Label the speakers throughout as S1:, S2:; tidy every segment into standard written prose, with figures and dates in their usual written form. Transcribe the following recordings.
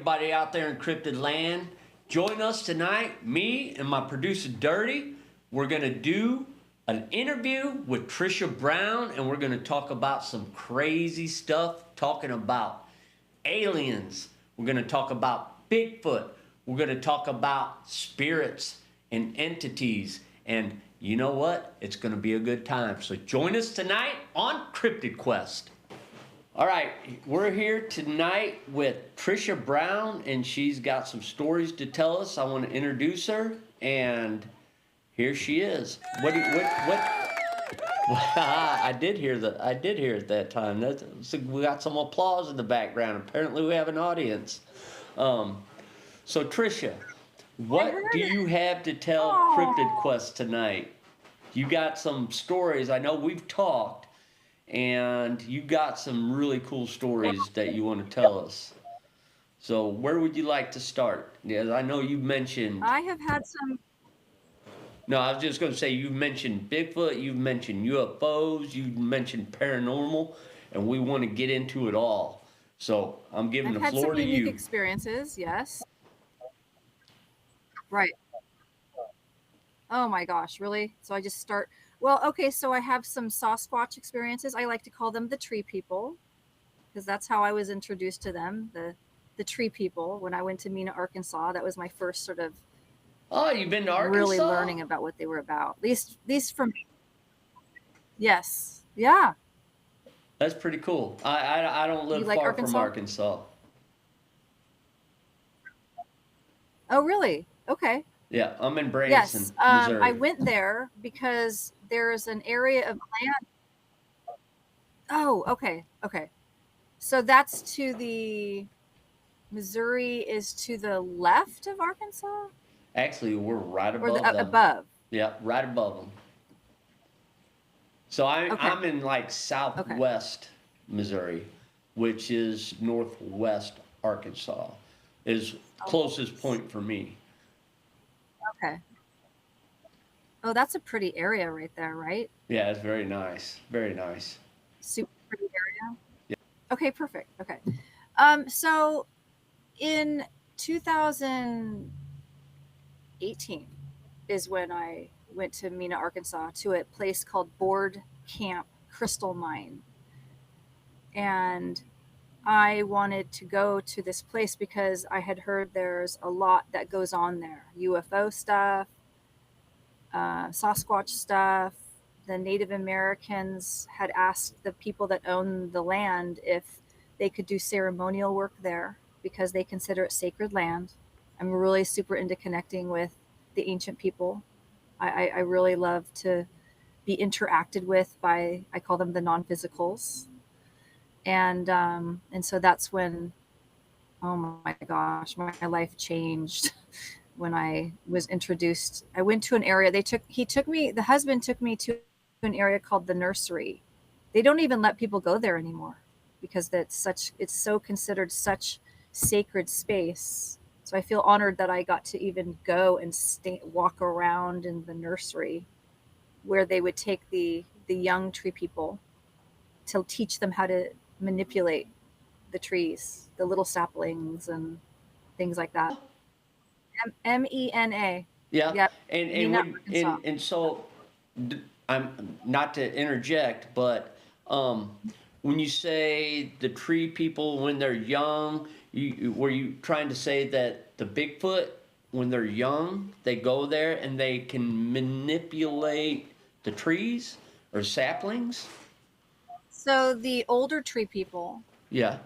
S1: everybody out there in Cryptid Land. Join us tonight, me and my producer Dirty. We're going to do an interview with Tricia Brown, and we're going to talk about some crazy stuff, talking about aliens. We're going to talk about Bigfoot. We're going to talk about spirits and entities. And you know what? It's going to be a good time. So join us tonight on Cryptid Quest. All right, we're here tonight with Tricia Brown, and she's got some stories to tell us. I want to introduce her, and here she is. What? I did hear it that time. We got some applause in the background. Apparently, we have an audience. So, Tricia, what do you have to tell Cryptid Quest tonight? You got some stories. I know we've talked. And you got some really cool stories that you want to tell us. So where would you like to start? Yes, I know you mentioned...
S2: I have had some...
S1: No, I was just going to say, you mentioned Bigfoot, you mentioned UFOs, you mentioned paranormal, and we want to get into it all. So I'm giving the floor to you.
S2: I've had some unique experiences, yes. Right. Oh my gosh, really? So I just start... Well, okay, so I have some Sasquatch experiences. I like to call them the tree people, because that's how I was introduced to them, the tree people, when I went to Mena, Arkansas. That was my first sort of...
S1: Oh, you've been to Arkansas?
S2: Really learning about what they were about. At least from... Yes. Yeah.
S1: That's pretty cool. I don't live far from Arkansas.
S2: Oh, really? Okay.
S1: Yeah, I'm in Branson,
S2: Missouri.
S1: I
S2: went there because there's an area of land. Oh, okay. So that's to the... Missouri is to the left of Arkansas?
S1: Actually, we're right above them.
S2: Above.
S1: Yeah, right above them. So I'm in like southwest Missouri, which is northwest Arkansas, is closest point for me.
S2: Okay. Oh, that's a pretty area right there, right?
S1: Yeah, it's very nice. Very nice.
S2: Super pretty area?
S1: Yeah.
S2: Okay, perfect. Okay. So in 2018 is when I went to Mena, Arkansas, to a place called Board Camp Crystal Mine. And I wanted to go to this place because I had heard there's a lot that goes on there. UFO stuff, Sasquatch stuff. The Native Americans had asked the people that own the land if they could do ceremonial work there because they consider it sacred land. I'm really super into connecting with the ancient people. I really love to be interacted with by, I call them the non-physicals. And so that's when, oh my gosh, my life changed when I was introduced. I went to an area, the husband took me to an area called the nursery. They don't even let people go there anymore because it's so considered such sacred space. So I feel honored that I got to even go and walk around in the nursery where they would take the young tree people to teach them how to manipulate the trees, the little saplings and things like that. MENA.
S1: Yeah.
S2: Yep.
S1: And so I'm not to interject, but when you say the tree people when they're young, were you trying to say that the Bigfoot when they're young they go there and they can manipulate the trees or saplings?
S2: So the older tree people,
S1: yeah,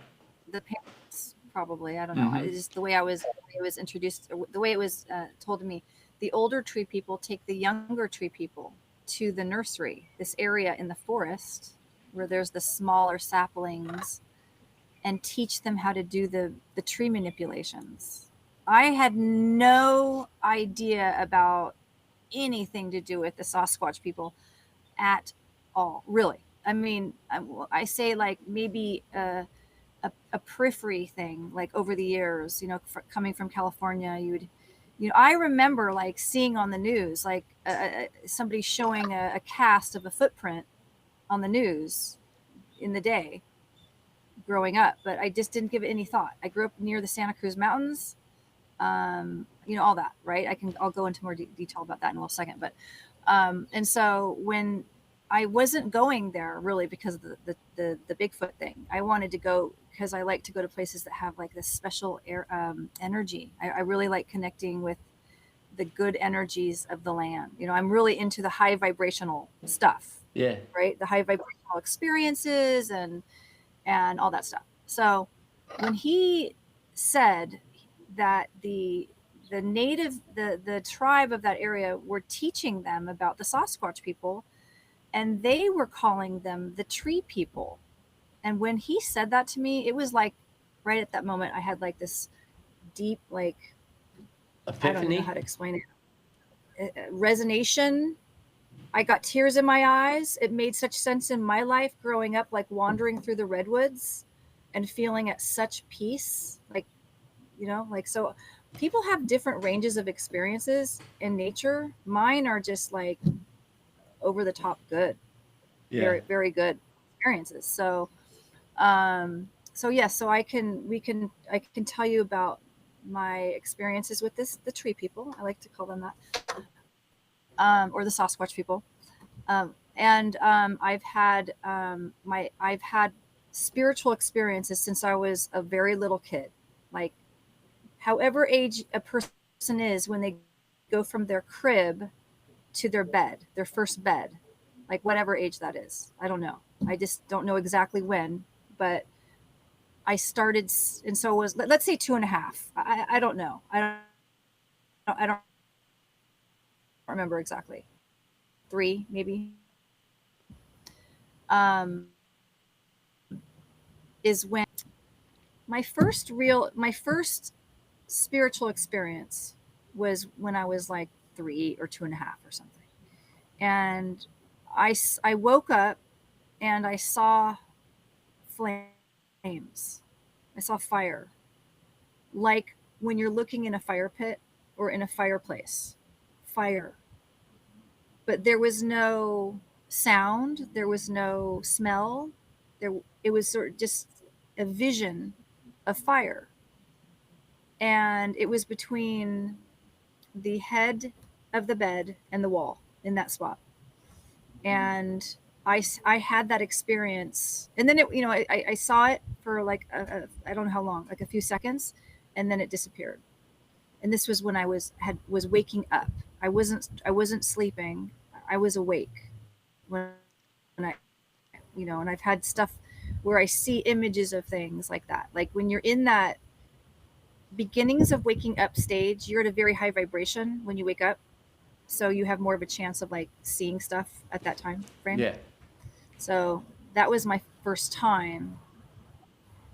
S2: the parents probably, I don't know. It's just the way it was introduced, the way it was told to me. The older tree people take the younger tree people to the nursery, this area in the forest where there's the smaller saplings, and teach them how to do the tree manipulations. I had no idea about anything to do with the Sasquatch people at all, really. I mean, I say like maybe a periphery thing, like over the years, coming from California, I remember like seeing on the news, like somebody showing a cast of a footprint on the news in the day. growing up, but I just didn't give it any thought. I grew up near the Santa Cruz Mountains, all that, right? I'll go into more detail about that in a little second. But, and so when I wasn't going there really because of the Bigfoot thing, I wanted to go because I like to go to places that have like this special energy. I really like connecting with the good energies of the land. I'm really into the high vibrational stuff.
S1: Yeah.
S2: Right. The high vibrational experiences and all that stuff. So when he said that the tribe of that area were teaching them about the Sasquatch people, and they were calling them the tree people. And when he said that to me, it was like right at that moment I had like this deep, like,
S1: epiphany?
S2: I don't know how to explain it. Resonation. I got tears in my eyes. It made such sense in my life growing up, like wandering through the redwoods and feeling at such peace. Like, so people have different ranges of experiences in nature. Mine are just like over the top good.
S1: Yeah.
S2: Very, very good experiences. So, so I can tell you about my experiences with the tree people. I like to call them that, or the Sasquatch people. I've had spiritual experiences since I was a very little kid. Like, however age a person is when they go from their crib to their bed, their first bed, like whatever age that is. I don't know. I just don't know exactly when, but I started, and so it was, let's say 2.5. I don't know. I don't remember exactly. 3, maybe. Is when my first spiritual experience was when I was like 3 or 2.5 or something. And I woke up and I saw flames. I saw fire. Like when you're looking in a fire pit or in a fireplace. Fire. But there was no sound, there was no smell. It was sort of just a vision of fire. And it was between the head of the bed and the wall in that spot. And I had that experience, and then I saw it for like I don't know how long, like a few seconds, and then it disappeared. And this was when I was waking up. I wasn't sleeping. I was awake when I, and I've had stuff where I see images of things like that. Like when you're in that beginnings of waking up stage, you're at a very high vibration when you wake up. So you have more of a chance of like seeing stuff at that time frame.
S1: Yeah.
S2: So that was my first time.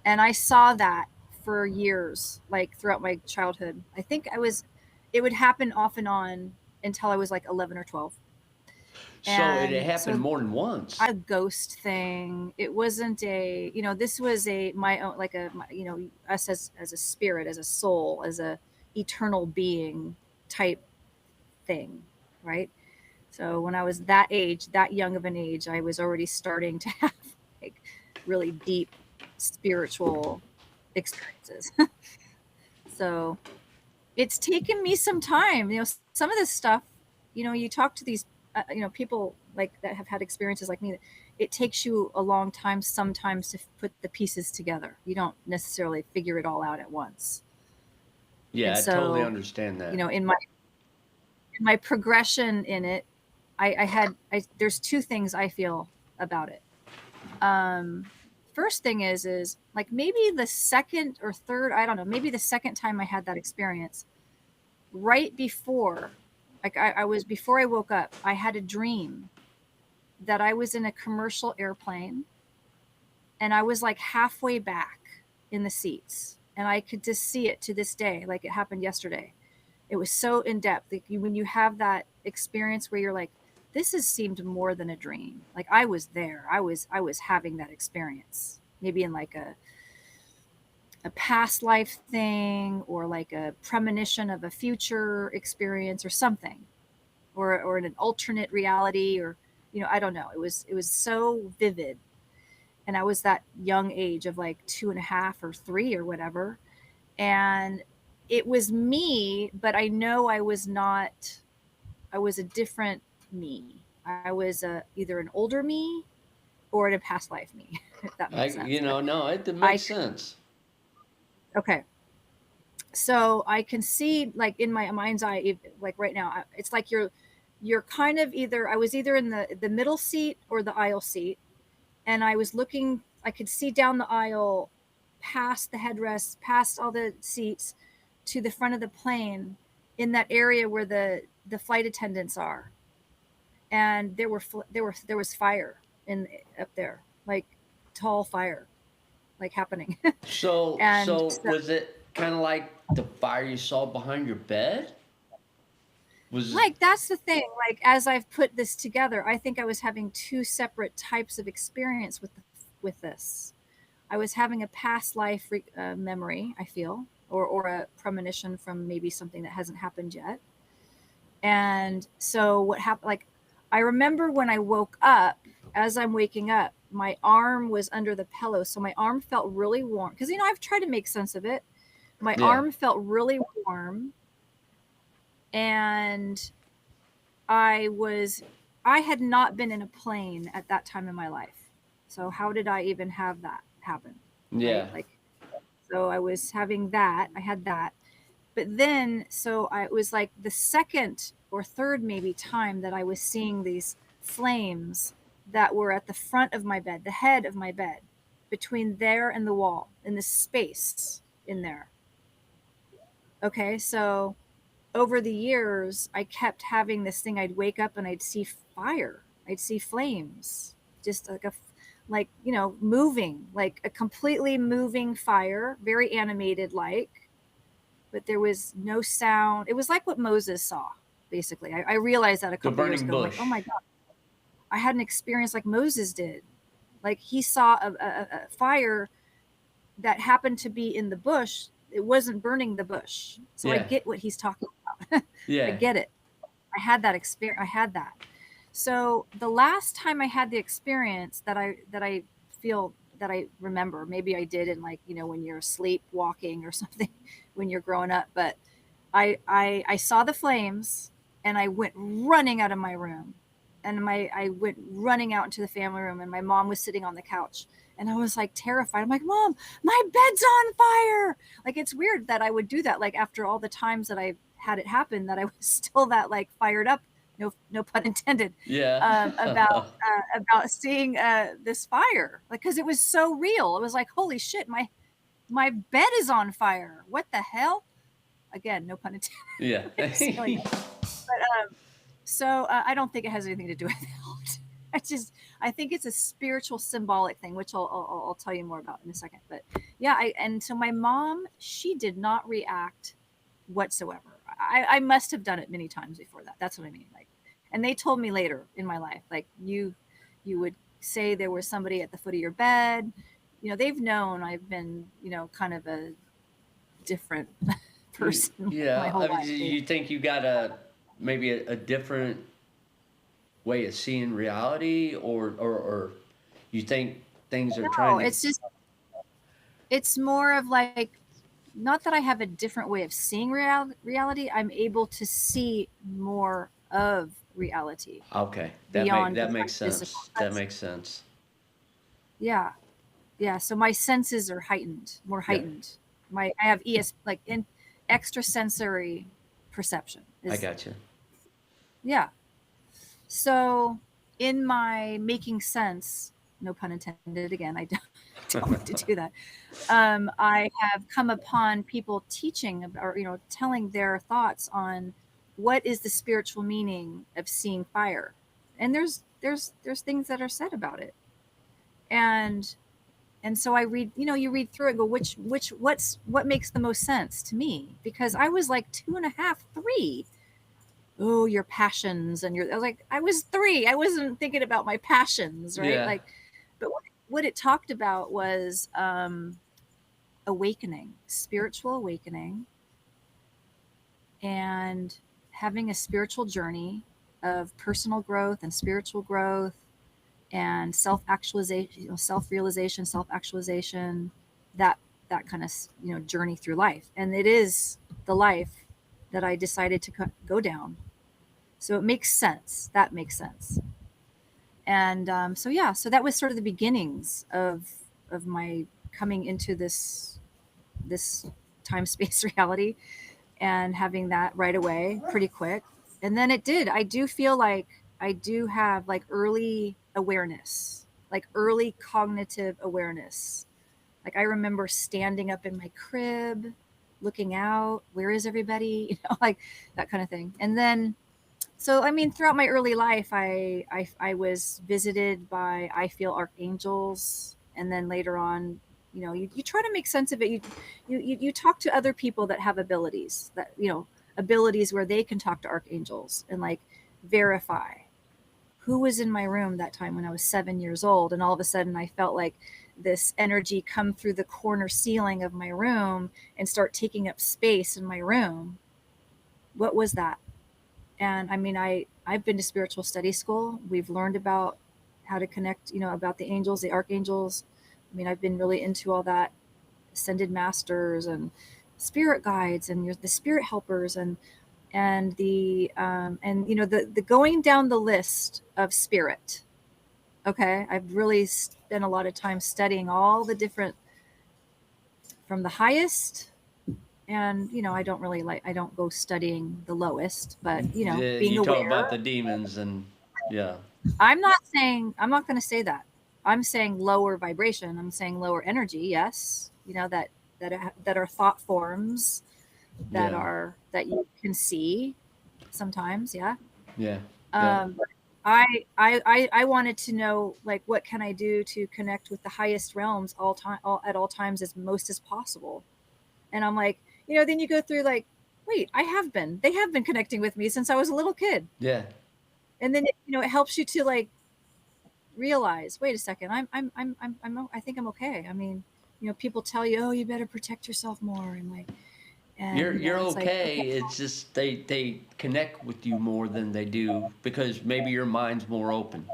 S2: And I saw that for years, like throughout my childhood. I think it would happen off and on until I was like 11 or 12.
S1: So it happened more than once.
S2: A ghost thing. It wasn't this was my own, like us as a spirit, as a soul, as a eternal being type thing, right? So when I was that age, that young of an age, I was already starting to have like really deep spiritual experiences. So it's taken me some time. Some of this stuff, you talk to these people like that have had experiences like me, it takes you a long time sometimes to put the pieces together. You don't necessarily figure it all out at once.
S1: Yeah, I totally understand that.
S2: In my progression in it, there's 2 things I feel about it. First thing is like maybe the second or third, I don't know, maybe the second time I had that experience, right before, like before I woke up, I had a dream that I was in a commercial airplane and I was like halfway back in the seats, and I could just see it to this day, like it happened yesterday. It was so in depth. Like when you have that experience where you're like, this has seemed more than a dream. Like I was there. I was having that experience, maybe in like a past life thing, or like a premonition of a future experience or something, or in an alternate reality, or I don't know. It was so vivid. and I was that young age of like 2.5 or 3 or whatever. And it was me, but I know I was not, I was a different me. I was either an older me or in a past life me, if that makes sense. But
S1: no, it
S2: I,
S1: makes sense.
S2: okay. So I can see, like, in my mind's eye, like right now, it's like you're kind of either, I was either in the middle seat or the aisle seat. And I was looking, I could see down the aisle past the headrest, past all the seats to the front of the plane, in that area where the flight attendants are. And there was fire in up there, like tall fire, like happening. And
S1: So
S2: so,
S1: was it kind of like the fire you saw behind your bed? Was
S2: like, that's the thing, like, as I've put this together, I think I was having two separate types of experience with this. I was having a past life memory, I feel, or a premonition from maybe something that hasn't happened yet. And so what happened, like, I remember when I woke up, as I'm waking up, my arm was under the pillow. So my arm felt really warm because, I've tried to make sense of it. My
S1: yeah.
S2: arm felt really warm. And I had not been in a plane at that time in my life. So how did I even have that happen?
S1: Yeah.
S2: Right? Like, so I was having that, I had that. But then, so it was like the second or third maybe time that I was seeing these flames that were at the front of my bed, the head of my bed, between there and the wall, in this space in there. Okay, so over the years, I kept having this thing. I'd wake up and I'd see fire. I'd see flames, just like, moving, like a completely moving fire, very animated, like, but there was no sound. It was like what Moses saw, basically. I realized that a
S1: The
S2: couple years
S1: burning
S2: ago. I'm like,
S1: bush.
S2: oh my God, I had an experience like Moses did. Like, he saw a fire that happened to be in the bush. It wasn't burning the bush. So I
S1: Yeah.
S2: get what he's talking about. I
S1: Yeah.
S2: get it. I had that experience. I had that. So the last time I had the experience that I feel that I remember, maybe I did in, like, when you're asleep walking or something when you're growing up, but I saw the flames and I went running out of my room, and I went running out into the family room, and my mom was sitting on the couch, and I was like terrified. I'm like, Mom, my bed's on fire. Like, it's weird that I would do that. Like, after all the times that I had it happen, that I was still that, like, fired up, no pun intended,
S1: Yeah.
S2: about seeing this fire, like, because it was so real. It was like, holy shit, my bed is on fire. What the hell? Again, no pun intended.
S1: Yeah.
S2: Silly. But I don't think it has anything to do with it. I think it's a spiritual symbolic thing, which I'll tell you more about in a second. But yeah, and so my mom, she did not react whatsoever. I must have done it many times before that. That's what I mean. Like, and they told me later in my life, like, you would say there was somebody at the foot of your bed. They've known I've been, kind of a different person my
S1: Yeah.
S2: whole
S1: I mean,
S2: life.
S1: you think you got maybe a different way of seeing reality, or you think things are trying
S2: No,
S1: to.
S2: it's more of like, not that I have a different way of seeing reality. I'm able to see more of reality
S1: Okay,
S2: beyond
S1: that
S2: just my
S1: makes
S2: physical
S1: sense. That
S2: sense.
S1: makes sense.
S2: Yeah, yeah. So my senses are more
S1: Yeah,
S2: heightened. I have like in extrasensory perception
S1: I
S2: is,
S1: got you.
S2: yeah. So in my making sense, no pun intended again, I don't like to do that. I have come upon people teaching or telling their thoughts on what is the spiritual meaning of seeing fire, and there's things that are said about it, and so I read, you read through it, and go, what makes the most sense to me, because I was like 2.5, 3. Oh, your passions and I was like, I was 3. I wasn't thinking about my passions, right?
S1: Yeah.
S2: Like, but what it talked about was awakening, spiritual awakening, and having a spiritual journey of personal growth and spiritual growth, and self-actualization, self-realization, self-actualization, that kind of, journey through life. And it is the life that I decided to go down. So it makes sense. That makes sense. And so that was sort of the beginnings of my coming into this time space reality, and having that right away, pretty quick. And then I do feel like I do have like early awareness, like early cognitive awareness. Like I remember standing up in my crib, looking out, where is everybody? Like that kind of thing. And then, so I mean, throughout my early life, I was visited by, I feel, archangels, and then later on, you try to make sense of it. You talk to other people that have abilities, abilities where they can talk to archangels and like verify who was in my room that time when I was 7 years old. And all of a sudden I felt like this energy come through the corner ceiling of my room and start taking up space in my room. What was that? And I mean, I've been to spiritual study school. We've learned about how to connect, about the angels, the archangels. I mean, I've been really into all that, ascended masters and spirit guides and the spirit helpers, and the the going down the list of spirit. Okay. I've really spent a lot of time studying all the different, from the highest, and I don't go studying the lowest, but
S1: Yeah,
S2: being
S1: you
S2: aware.
S1: talk about the demons and yeah.
S2: I'm not going to say that. I'm saying lower vibration. I'm saying lower energy. Yes. That are thought forms that
S1: Yeah.
S2: are, that you can see sometimes. Yeah.
S1: Yeah.
S2: I wanted to know, like, what can I do to connect with the highest realms at all times, as most as possible. And I'm like, then you go through like, wait, they have been connecting with me since I was a little kid.
S1: Yeah.
S2: And then it helps you to like realize, wait a second, I think I'm okay. I mean, people tell you, oh, you better protect yourself more, and like, and
S1: You're
S2: it's like,
S1: okay.
S2: okay.
S1: It's just they connect with you more than they do because maybe your mind's more open.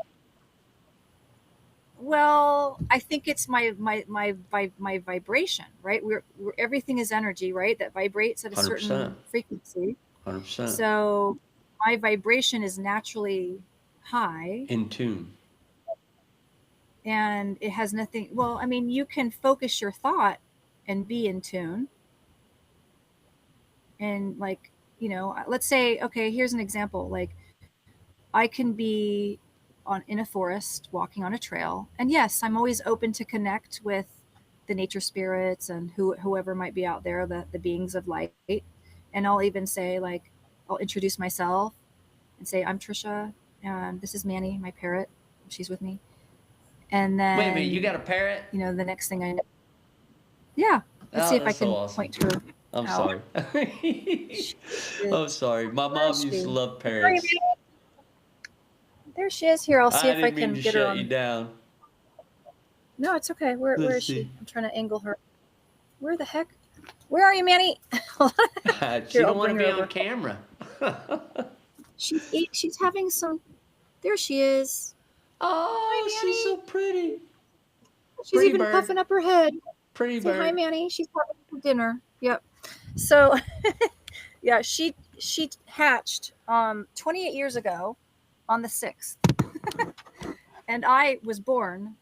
S2: Well, I think it's my vibration, right? We're everything is energy, right? That vibrates at a
S1: 100%.
S2: certain frequency.
S1: 100%.
S2: So my vibration is naturally high,
S1: In tune.
S2: and it has nothing. Well, I mean, you can focus your thought and be in tune. And like, let's say, okay, here's an example. Like, I can be in a forest walking on a trail, and yes, I'm always open to connect with the nature spirits and whoever might be out there, the beings of light. And I'll even say, like, I'll introduce myself and say, I'm Trisha, and this is Manny, my parrot. She's with me. And
S1: Wait a minute, you
S2: then,
S1: got a parrot?
S2: the next thing I know, yeah, let's see
S1: Oh,
S2: if I
S1: that's so
S2: can
S1: awesome.
S2: point her
S1: I'm
S2: out.
S1: sorry.
S2: She
S1: I'm
S2: is,
S1: sorry. My
S2: where is
S1: mom used
S2: she?
S1: to love
S2: Where are you,
S1: parrots.
S2: Manny? There she is. Here, I'll see
S1: I
S2: if I
S1: didn't mean
S2: can
S1: to
S2: get her
S1: shut you
S2: on.
S1: down.
S2: No, it's okay. Where
S1: Let's
S2: is she?
S1: see.
S2: I'm trying to angle her. Where the heck? Where are you, Manny?
S1: She
S2: Here, I'll
S1: don't want to
S2: bring her
S1: be on
S2: over.
S1: camera.
S2: She's having some. There she is.
S1: Oh,
S2: Hi,
S1: she's so
S2: Manny.
S1: pretty.
S2: She's
S1: Pretty
S2: even
S1: bird.
S2: puffing up her head.
S1: Pretty
S2: Say hi,
S1: bird.
S2: Manny. She's having some dinner. Yep. So, yeah, she hatched 28 years ago on the 6th, and I was born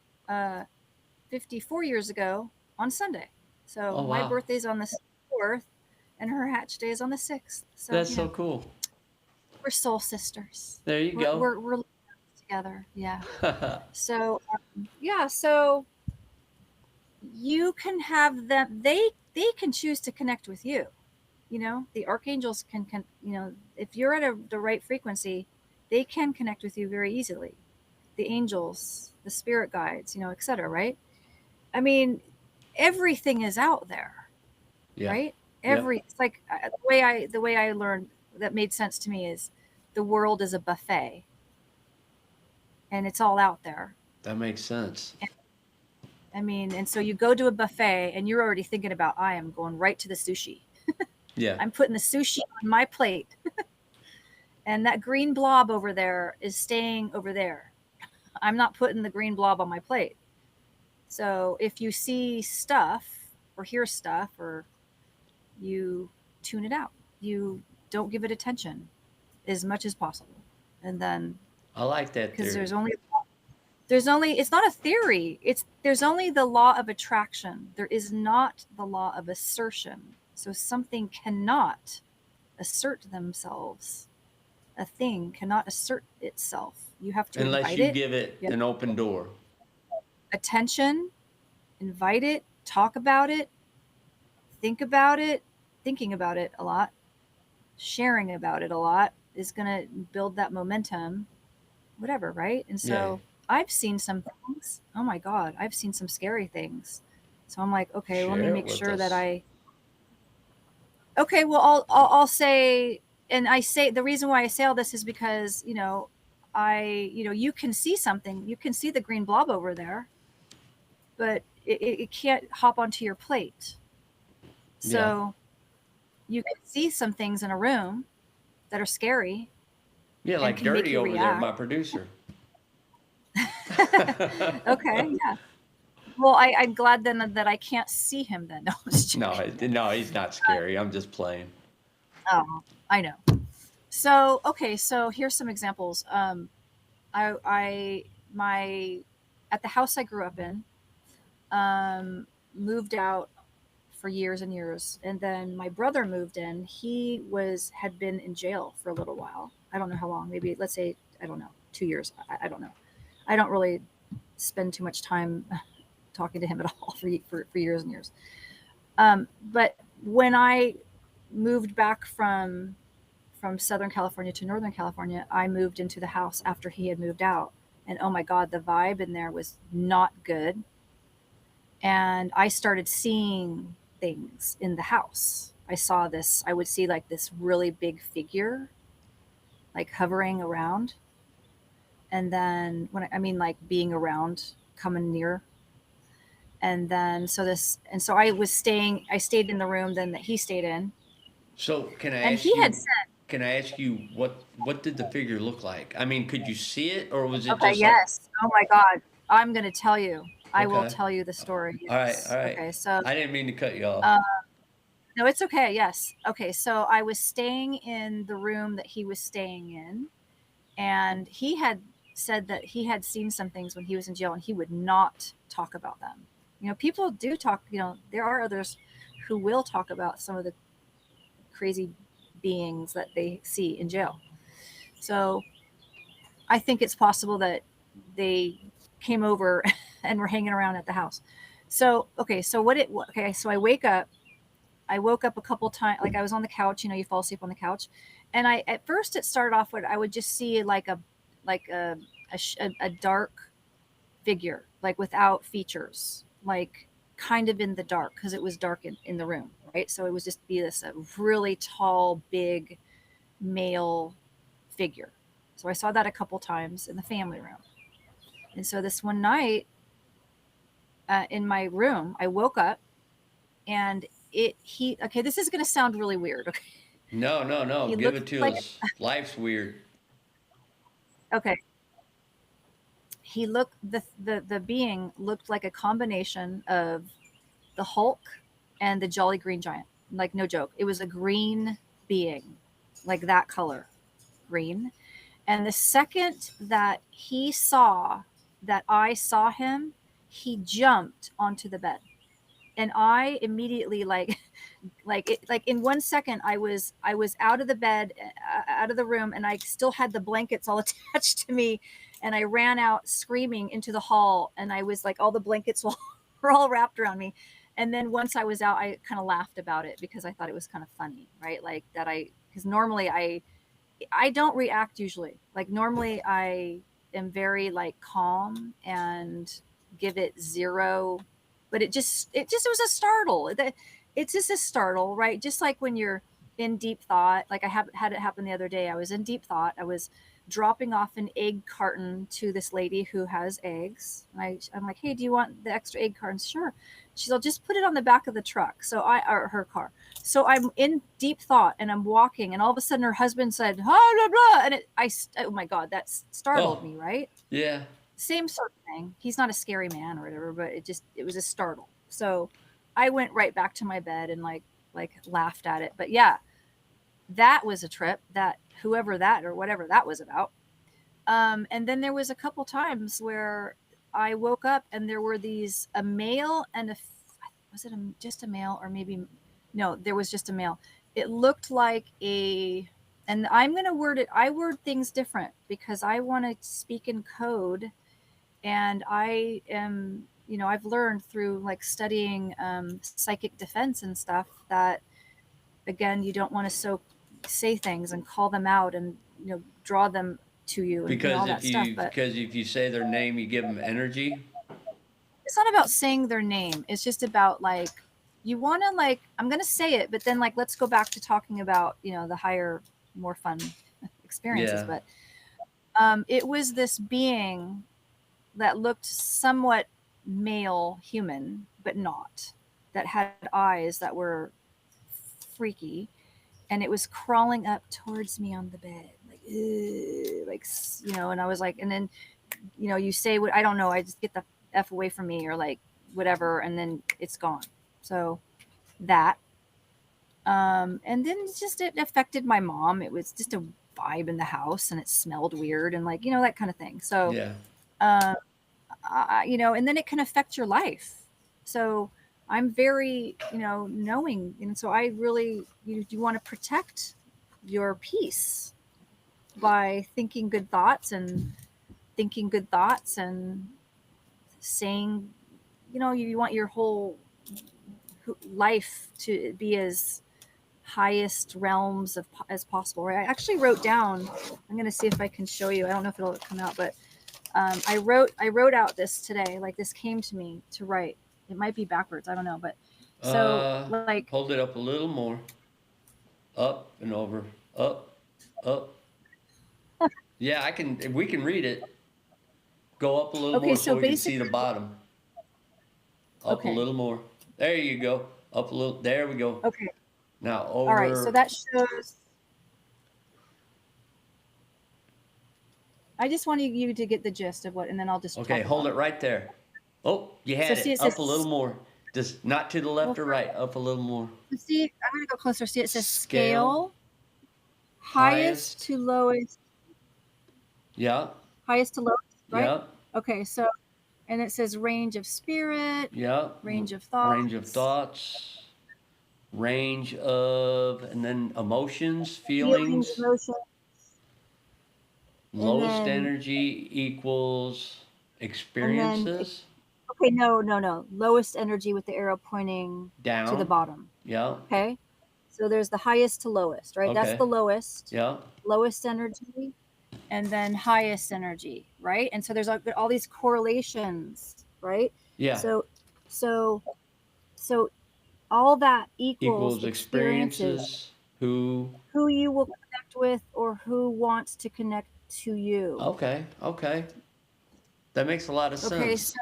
S2: 54 years ago on Sunday. So
S1: Oh,
S2: my
S1: wow.
S2: birthday's on the 4th, and her hatch day is on the 6th. So
S1: That's so cool.
S2: we're soul sisters.
S1: There you go.
S2: We're together. Yeah. So so you can have them. They can choose to connect with you. The archangels can if you're at the right frequency, they can connect with you very easily. The angels, the spirit guides, etc. Right? I mean, everything is out there,
S1: Yeah.
S2: right?
S1: Yep.
S2: It's like the way I learned that made sense to me is the world is a buffet, and it's all out there.
S1: That makes sense.
S2: I mean, and so you go to a buffet and you're already thinking about, I am going right to the sushi.
S1: Yeah.
S2: I'm putting the sushi on my plate. And that green blob over there is staying over there. I'm not putting the green blob on my plate. So if you see stuff or hear stuff, or you tune it out, you don't give it attention as much as possible. And then,
S1: I like that
S2: because
S1: theory.
S2: there's only it's not a theory, there's only the law of attraction. There is not the law of assertion. So something cannot assert themselves. A thing cannot assert itself. You have to
S1: Unless
S2: invite
S1: you
S2: it.
S1: give it an open door.
S2: Attention, invite it, talk about it, think about it. Thinking about it a lot, sharing about it a lot is going to build that momentum, whatever, right? And so I've seen some things. Oh my God, I've seen some scary things. So I'm like, okay, let me make sure that okay, well, I'll say, and I say, the reason why I say all this is because, you can see something, you can see the green blob over there, but it can't hop onto your plate. So you can see some things in a room that are scary.
S1: Yeah, like Dirty over there, my producer.
S2: Okay, yeah. Well, I'm glad then that I can't see him then.
S1: No, he's not scary. I'm just playing.
S2: Oh, I know. So, okay, so here's some examples. At the house I grew up in, moved out for years and years, and then my brother moved in. He had been in jail for a little while. I don't know how long. Maybe, let's say, I don't know, 2 years. I don't know. I don't really spend too much time talking to him at all for years and years. But when I moved back from Southern California to Northern California, I moved into the house after he had moved out, and oh my God, the vibe in there was not good. And I started seeing things in the house. I would see like this really big figure, like hovering around. And then like being around, coming near. And then, so I stayed in the room then that he stayed in.
S1: So can I ask you what did the figure look like? I mean, could you see it, or was it just
S2: yes. Oh my God. I'm going to tell you. I will tell you the story.
S1: Yes. All right.
S2: Okay, so
S1: I didn't mean to cut you off.
S2: No, it's okay. Yes. Okay, so I was staying in the room that he was staying in, and he had said that he had seen some things when he was in jail, and he would not talk about them. People do talk. There are others who will talk about some of the crazy beings that they see in jail. So I think it's possible that they came over and were hanging around at the house. So, okay. So so I woke up a couple times, like I was on the couch, you fall asleep on the couch. And at first it started off with, I would just see like a dark figure, like without features, like kind of in the dark, because it was dark in the room. Right. So it would just be this really tall, big male figure. So I saw that a couple times in the family room. And so this one night in my room, I woke up and this is going to sound really weird. Okay.
S1: No. Give it to us. Life's weird.
S2: Okay. The being looked like a combination of the Hulk and the Jolly Green Giant. Like, no joke. It was a green being, like that color, green. And the second that I saw him, he jumped onto the bed. And I immediately like in 1 second, I was out of the bed, out of the room, and I still had the blankets all attached to me. And I ran out screaming into the hall, and I was like, all the blankets were all wrapped around me. And then once I was out, I kind of laughed about it because I thought it was kind of funny, right? Like that because normally I don't react usually. Like normally I am very like calm and give it zero, but it was a startle. It's just a startle, right? Just like when you're in deep thought, like I had it happen the other day. I was in deep thought. I was dropping off an egg carton to this lady who has eggs. And I'm like, hey, do you want the extra egg cartons? Sure. She's like, just put it on the back of the truck. Or her car. So I'm in deep thought and I'm walking, and all of a sudden her husband said, blah, blah, blah. And oh my God, that startled me, right?
S1: Yeah.
S2: same sort of thing. He's not a scary man or whatever, but it was a startle. So I went right back to my bed and like laughed at it. But yeah, that was a trip, that whoever that or whatever that was about. And then there was a couple times where I woke up and there were a male and was it just a male, or maybe, no, there was just a male. It looked like and I'm going to I word things different because I want to speak in code. And I am, I've learned through like studying psychic defense and stuff that, again, you don't want to say things and call them out and, draw them to you and all that stuff. But
S1: because if you say their name, you give them energy.
S2: it's not about saying their name. It's just about like, you want to like, I'm going to say it, but then like, let's go back to talking about, the higher, more fun experiences.
S1: Yeah.
S2: But it was this being that looked somewhat male human, but not, that had eyes that were freaky. And it was crawling up towards me on the bed, like, and I was like, and then, you say what, I don't know, I just get the F away from me or like whatever. And then it's gone. So that, and then it affected my mom. It was just a vibe in the house and it smelled weird and like, that kind of thing. So,
S1: Yeah.
S2: And then it can affect your life. So I'm very, knowing. And so I really, you want to protect your peace by thinking good thoughts and saying, you want your whole life to be as highest realms as possible. Right? I actually wrote down, I'm going to see if I can show you. I don't know if it'll come out, but I wrote out this today. Like this came to me to write. It might be backwards. I don't know, but so like
S1: hold it up a little more. Up and over. Up. Yeah, we can read it. Go up a little more so we can see the bottom. Up a little more. There you go. Up a little. There we go.
S2: Okay.
S1: Now over.
S2: All right. So that shows. I just wanted you to get the gist of what, and then I'll just.
S1: Okay, hold it right there. Oh, you had it. Up a little more. Just not to the left or right. Up a little more.
S2: See, I'm going to go closer. See, it says scale. Highest to lowest.
S1: Yeah.
S2: Highest to lowest, right?
S1: Yeah.
S2: Okay, so, and it says range of spirit.
S1: Yeah.
S2: Range of thoughts.
S1: Range of, and then emotions, feelings.
S2: Emotions.
S1: Lowest energy equals experiences.
S2: Okay, no. Lowest energy with the arrow pointing
S1: down
S2: to the bottom.
S1: Yeah.
S2: Okay. So there's the highest to lowest, right? Okay. That's the lowest.
S1: Yeah.
S2: Lowest energy, and then highest energy, right? And so there's all these correlations, right?
S1: Yeah.
S2: So all that equals
S1: experiences. Who
S2: you will connect with, or who wants to connect to you.
S1: Okay. That makes a lot of sense.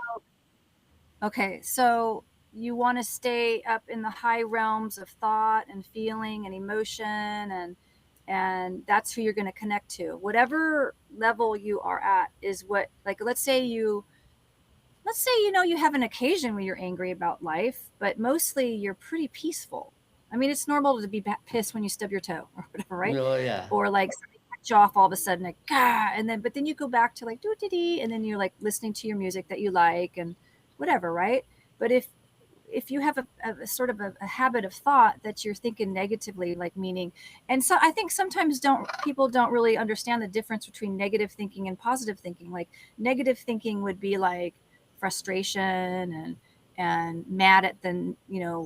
S2: Okay, so you want to stay up in the high realms of thought and feeling and emotion, and that's who you're going to connect to. Whatever level you are at is what, like, let's say you have an occasion where you're angry about life, but mostly you're pretty peaceful. I mean, it's normal to be pissed when you stub your toe or whatever, right?
S1: Oh, yeah.
S2: Or like somebody cut you off all of a sudden, like, but then you go back to like, doo-dee-dee, and then you're like listening to your music that you like and whatever, right? But if you have a sort of a habit of thought that you're thinking negatively, like meaning, and so I think sometimes people don't really understand the difference between negative thinking and positive thinking. Like negative thinking would be like frustration and mad at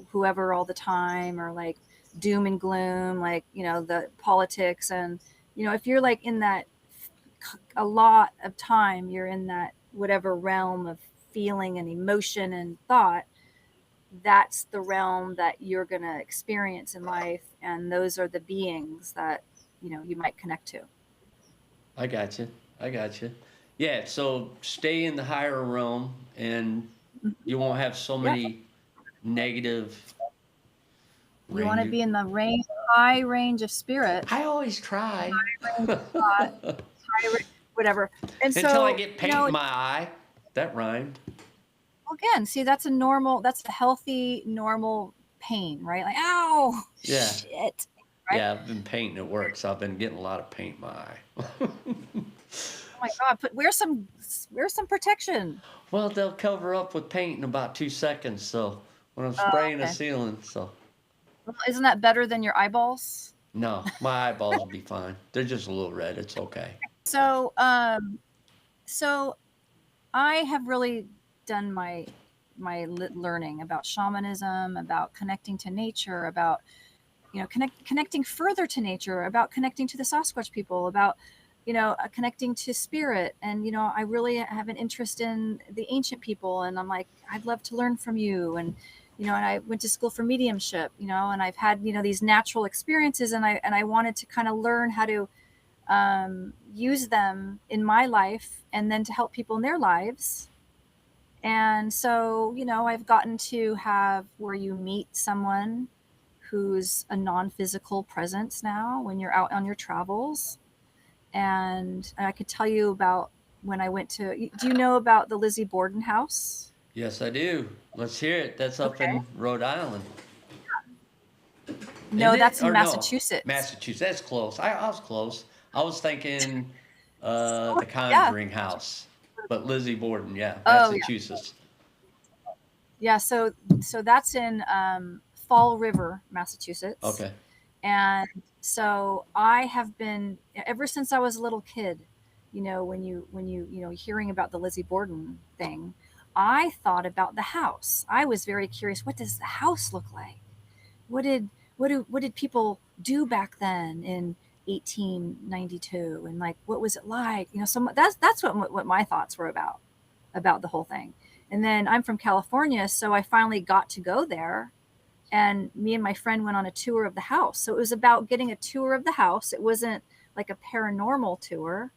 S2: whoever all the time, or like doom and gloom, like, the politics. And, if you're like in that a lot of time, you're in that whatever realm of feeling and emotion and thought, that's the realm that you're going to experience in life. And those are the beings that, you might connect to.
S1: I got you. Yeah. So stay in the higher realm and you won't have so many negative.
S2: You want to be in high range of spirit.
S1: I always try.
S2: whatever. And
S1: Until I
S2: so,
S1: get paint in my eye. That rhymed.
S2: again, see, that's a healthy, normal pain, right? Like, ow,
S1: Yeah.
S2: shit. Right?
S1: Yeah, I've been painting at work, so I've been getting a lot of paint in my eye.
S2: Oh my God, wear some protection.
S1: Well, they'll cover up with paint in about 2 seconds, so when I'm spraying the
S2: Okay.
S1: ceiling, so.
S2: Well, isn't that better than your eyeballs?
S1: No, my eyeballs will be fine. They're just a little red. It's okay.
S2: So, so I have really done my learning about shamanism, about connecting to nature, about connecting further to nature, about connecting to the Sasquatch people, about connecting to spirit. And I really have an interest in the ancient people, and I'm like, I'd love to learn from you. And and I went to school for mediumship, and I've had these natural experiences, and I wanted to kind of learn how to use them in my life and then to help people in their lives. And so, I've gotten to have where you meet someone who's a non-physical presence now when you're out on your travels. And I could tell you about when I went to, do you know about the Lizzie Borden house?
S1: Yes, I do. Let's hear it. That's up in Rhode Island.
S2: No,
S1: Isn't
S2: that's
S1: it?
S2: in
S1: Or
S2: Massachusetts.
S1: No, Massachusetts. That's close. I was close. I was thinking the
S2: Yeah.
S1: Conjuring house, but Lizzie Borden, yeah,
S2: Oh,
S1: Massachusetts.
S2: yeah. So that's in Fall River, Massachusetts.
S1: Okay.
S2: And so I have been, ever since I was a little kid, when you hearing about the Lizzie Borden thing, I thought about the house. I was very curious. What does the house look like? What did people do back then in 1892? And like, what was it like? So that's what my thoughts were about the whole thing. And then I'm from California, so I finally got to go there. And me and my friend went on a tour of the house. So it was about getting a tour of the house. It wasn't like a paranormal tour.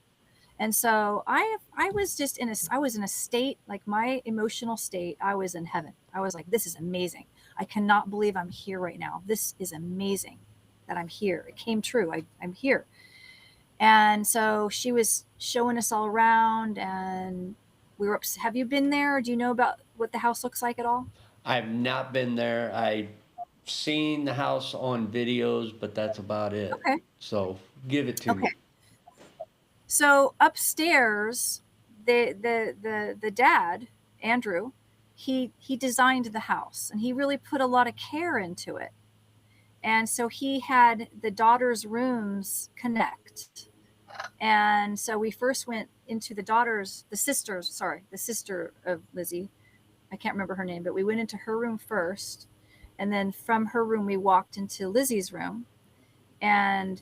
S2: And so I was just I was in a state, like my emotional state, I was in heaven. I was like, this is amazing. I cannot believe I'm here right now. This is amazing that I'm here. It came true. I'm here. And so she was showing us all around, and we were have you been there? Do you know about what the house looks like at all?
S1: I've not been there. I've seen the house on videos, but that's about it.
S2: Okay.
S1: So give it to me.
S2: So upstairs, the dad, Andrew, he designed the house, and he really put a lot of care into it. And so he had the daughter's rooms connect. And so we first went into the sister of Lizzie. I can't remember her name, but we went into her room first. And then from her room, we walked into Lizzie's room. And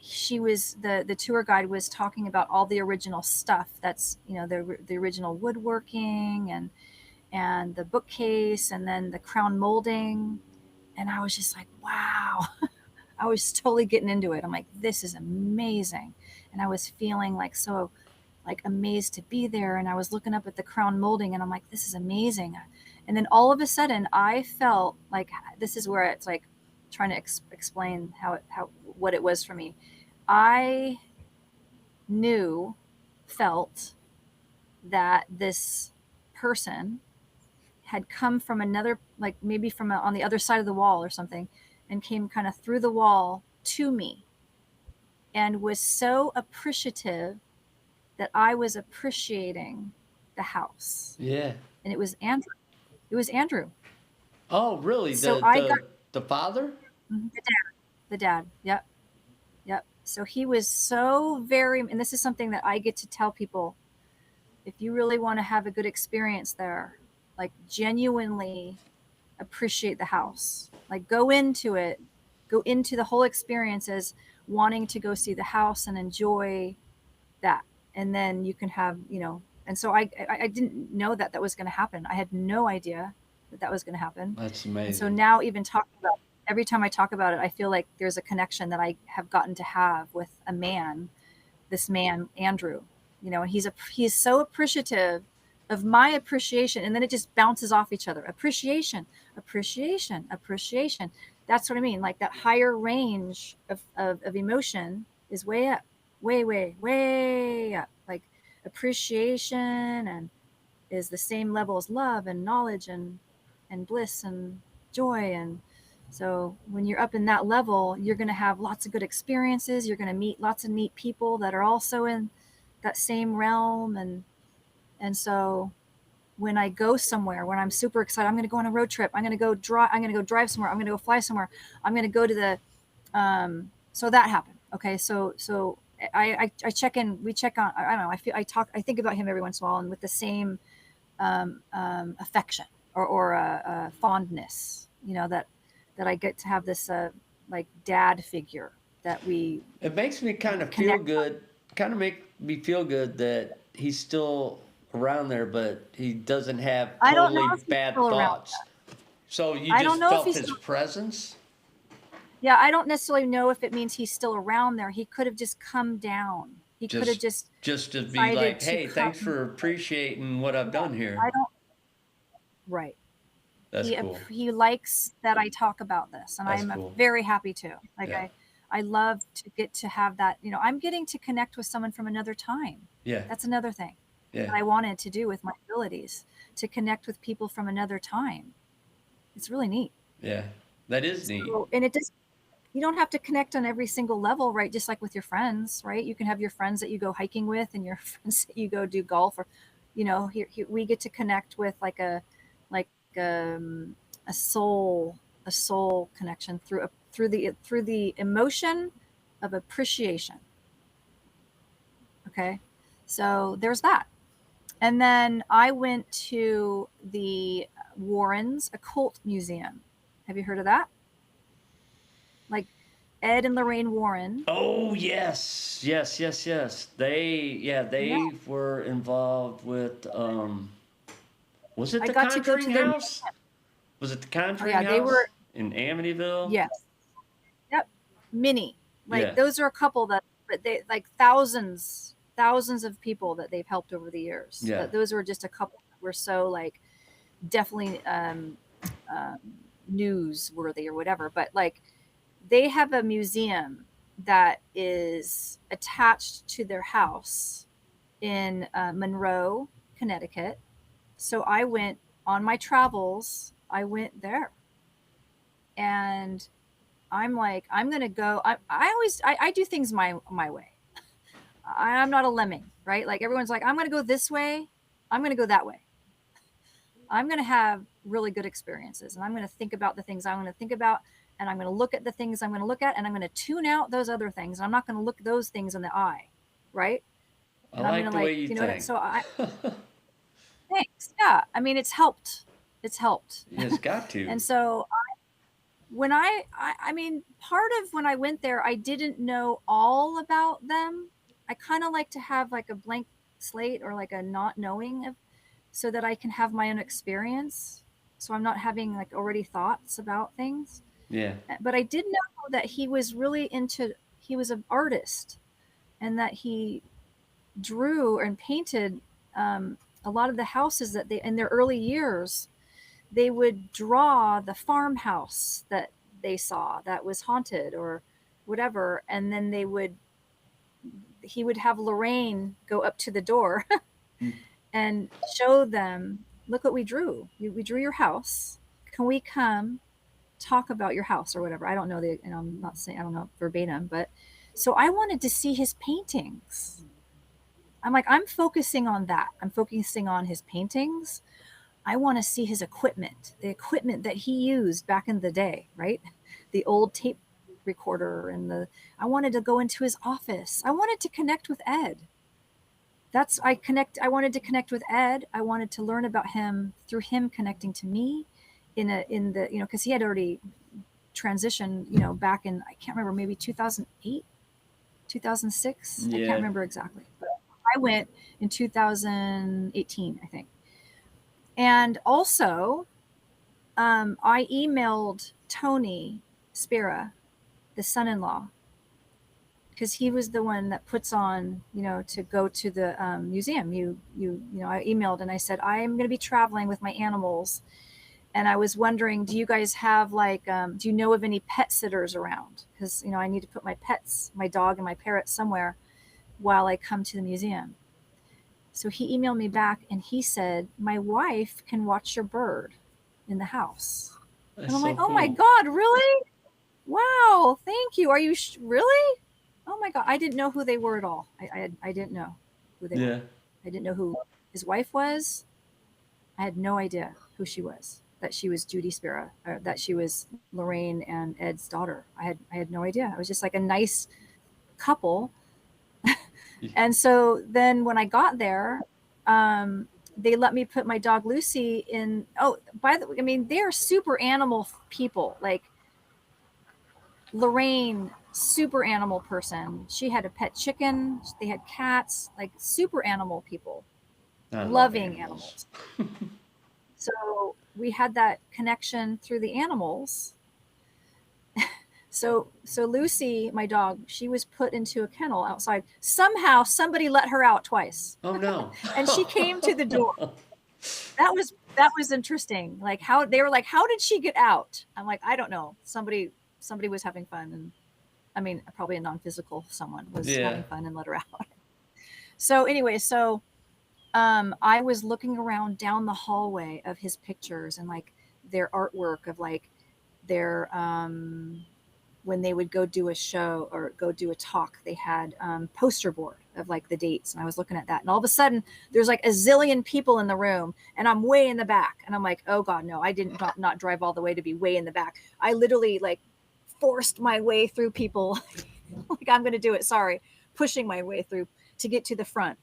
S2: she was, the tour guide was talking about all the original stuff. That's, the original woodworking and the bookcase, and then the crown molding. And I was just like, wow. I was totally getting into it. I'm like, this is amazing. And I was feeling like so like amazed to be there. And I was looking up at the crown molding, and I'm like, this is amazing. And then all of a sudden I felt like, this is where it's like trying to explain what it was for me. I felt that this person had come from another, like maybe from on the other side of the wall or something, and came kind of through the wall to me, and was so appreciative that I was appreciating the house.
S1: Yeah.
S2: And it was Andrew. It was Andrew.
S1: Oh, really?
S2: So
S1: the father?
S2: The dad. Yep. So he was so very, and this is something that I get to tell people, if you really want to have a good experience there, like genuinely appreciate the house. Like go into the whole experience as wanting to go see the house and enjoy that. And then you can have, and so I didn't know that was going to happen. I had no idea that was going to happen.
S1: That's amazing.
S2: And so now even talking about, every time I talk about it, I feel like there's a connection that I have gotten to have with this man, Andrew, and he's so appreciative of my appreciation. And then it just bounces off each other. Appreciation. That's what I mean. Like that higher range of emotion is way up. way, way, way up. Like appreciation and is the same level as love and knowledge and bliss and joy. And so when you're up in that level, you're going to have lots of good experiences. You're going to meet lots of neat people that are also in that same realm. And so when I go somewhere, when I'm super excited, I'm going to go on a road trip. I'm going to go drive somewhere. I'm going to go fly somewhere. I'm going to go to the, so that happened. Okay. So I check in, we check on, I don't know. I think about him every once in a while and with the same, affection or fondness, that I get to have this, like dad figure that we,
S1: It makes me kind of feel
S2: connect.
S1: good, kind of make me feel good that he's still around there, but he doesn't have
S2: I don't know
S1: totally
S2: if he's
S1: bad
S2: still around.
S1: thoughts. So you
S2: I don't
S1: just
S2: know if
S1: felt
S2: he's
S1: his
S2: still,
S1: presence?
S2: yeah, I don't necessarily know if it means he's still around there. He could have just come down. He could have
S1: Just
S2: just
S1: to be
S2: decided
S1: like,
S2: to
S1: hey, thanks
S2: come.
S1: for appreciating what I've done here.
S2: I don't, right.
S1: That's cool.
S2: He likes that I talk about this, and
S1: That's
S2: I'm
S1: cool.
S2: very happy to. Like
S1: Yeah.
S2: I love to get to have that. I'm getting to connect with someone from another time.
S1: Yeah.
S2: That's another thing that
S1: Yeah.
S2: I wanted to do with my abilities, to connect with people from another time. It's really neat.
S1: Yeah. That is neat.
S2: So, and it just, you don't have to connect on every single level, right? Just like with your friends, right? You can have your friends that you go hiking with and your friends that you go do golf, or, here we get to connect with like um, a soul connection through the emotion of appreciation. Okay. So there's that. And then I went to the Warrens Occult Museum. Have you heard of that? Like Ed and Lorraine Warren.
S1: Oh yes, yes, yes, yes. They
S2: Yeah.
S1: were involved with was it
S2: I
S1: the
S2: got to go to
S1: Conjuring
S2: their
S1: House? Was it the
S2: Oh
S1: Conjuring
S2: yeah, they
S1: House
S2: were,
S1: in Amityville?
S2: yes. Yep. Many. Like
S1: Yeah.
S2: those are a couple that, but they like thousands of people that they've helped over the years.
S1: Yeah.
S2: But those were just a couple that were so like definitely um, newsworthy or whatever. But like they have a museum that is attached to their house in Monroe, Connecticut. So I went on my travels. I went there, and I'm like, I'm gonna go. I do things my way. I'm not a lemming, right? Like everyone's like, I'm gonna go this way. I'm gonna go that way. I'm gonna have really good experiences, and I'm gonna think about the things I'm gonna think about, and I'm gonna look at the things I'm gonna look at, and I'm gonna tune out those other things, and I'm not gonna look those things in the eye, right?
S1: I
S2: And I'm
S1: like
S2: gonna
S1: the way
S2: like,
S1: you think.
S2: So I thanks. Yeah, I mean, it's helped. It's helped.
S1: It's got to.
S2: And so when I mean, part of when I went there, I didn't know all about them. I kind of like to have like a blank slate or like a not knowing of, so that I can have my own experience. So I'm not having like already thoughts about things.
S1: Yeah.
S2: But I did know that he was really he was an artist, and that he drew and painted a lot of the houses that they, in their early years, they would draw the farmhouse that they saw that was haunted or whatever, and then he would have Lorraine go up to the door and show them, look what we drew. We drew your house. Can we come talk about your house or whatever? I don't know I'm not saying, I don't know verbatim, but so I wanted to see his paintings. I'm like, I'm focusing on that. I'm focusing on his paintings. I want to see his equipment, the equipment that he used back in the day, right? The old tape recorder I wanted to go into his office. I wanted to connect with Ed. I wanted to connect with Ed. I wanted to learn about him through him connecting to me because he had already transitioned, back in, I can't remember, maybe 2008, 2006.
S1: Yeah.
S2: I can't remember exactly, but I went in 2018, I think. And also, I emailed Tony Spira, the son-in-law, because he was the one that puts on, to go to the museum. I emailed and I said, I am going to be traveling with my animals, and I was wondering, do you guys have do you know of any pet sitters around? Because I need to put my pets, my dog and my parrot, somewhere. while I come to the museum. So he emailed me back and he said, my wife can watch your bird in the house.
S1: That's
S2: And I'm
S1: so
S2: like, oh my
S1: cool.
S2: God, really? Wow, thank you. Are you really? Oh my God, I didn't know who they were at all. I didn't know who they were.
S1: Yeah.
S2: I didn't know who his wife was. I had no idea who she was. That she was Judy Spira, or that she was Lorraine and Ed's daughter. I had no idea. It was just like a nice couple. And so then when I got there, they let me put my dog Lucy in. Oh, by the way, I mean, they're super animal people. Like Lorraine, super animal person. She had a pet chicken. They had cats, like super animal people,
S1: I love
S2: loving
S1: animals.
S2: animals. So we had that connection through the animals. So Lucy, my dog, she was put into a kennel outside. Somehow somebody let her out twice.
S1: Oh no.
S2: And she came to the door. That was interesting. Like how they were like, how did she get out? I'm like, I don't know. Somebody was having fun, and I mean, probably a non-physical someone was
S1: Yeah.
S2: having fun and let her out. So anyway, I was looking around down the hallway of his pictures and like their artwork of like their when they would go do a show or go do a talk, they had poster board of like the dates, and I was looking at that, and all of a sudden there's like a zillion people in the room, and I'm way in the back, and I'm like, oh God, no, I didn't not drive all the way to be way in the back. I literally like forced my way through people. Like I'm going to do it. Sorry, pushing my way through to get to the front.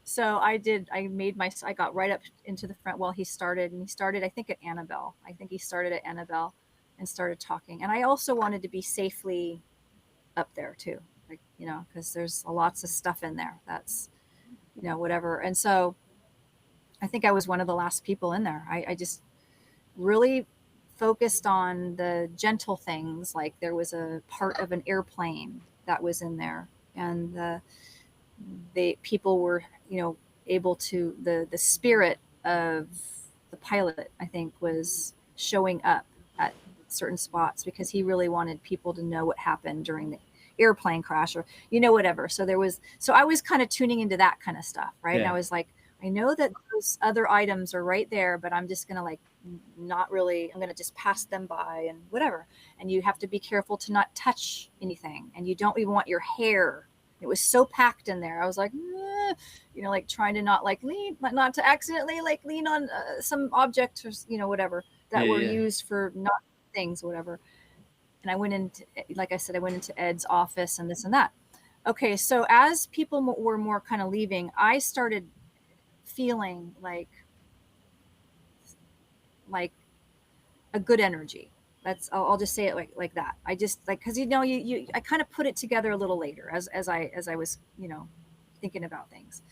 S2: So I did. I got right up into the front while he started, and he started, I think, at Annabelle. I think he started at Annabelle and started talking. And I also wanted to be safely up there too, like, because there's lots of stuff in there. That's, whatever. And so I think I was one of the last people in there. I just really focused on the gentle things. Like there was a part of an airplane that was in there, and the people were, able to, the spirit of the pilot, I think, was showing up at certain spots because he really wanted people to know what happened during the airplane crash, or whatever. So I was kind of tuning into that kind of stuff, right? And I
S1: Yeah.
S2: was like, I know that those other items are right there, but I'm just gonna like not really, I'm gonna just pass them by and whatever. And you have to be careful to not touch anything, and you don't even want your hair. It was so packed in there. I was like, like trying to not like lean, not to accidentally like lean on some object, or whatever
S1: Yeah.
S2: that were
S1: Yeah.
S2: used for not things, whatever. And I went into, like I said, I went into Ed's office and this and that. Okay, so as people were more kind of leaving, I started feeling like a good energy. I'll just say it like that. I just like, because you I kind of put it together a little later as I was thinking about things.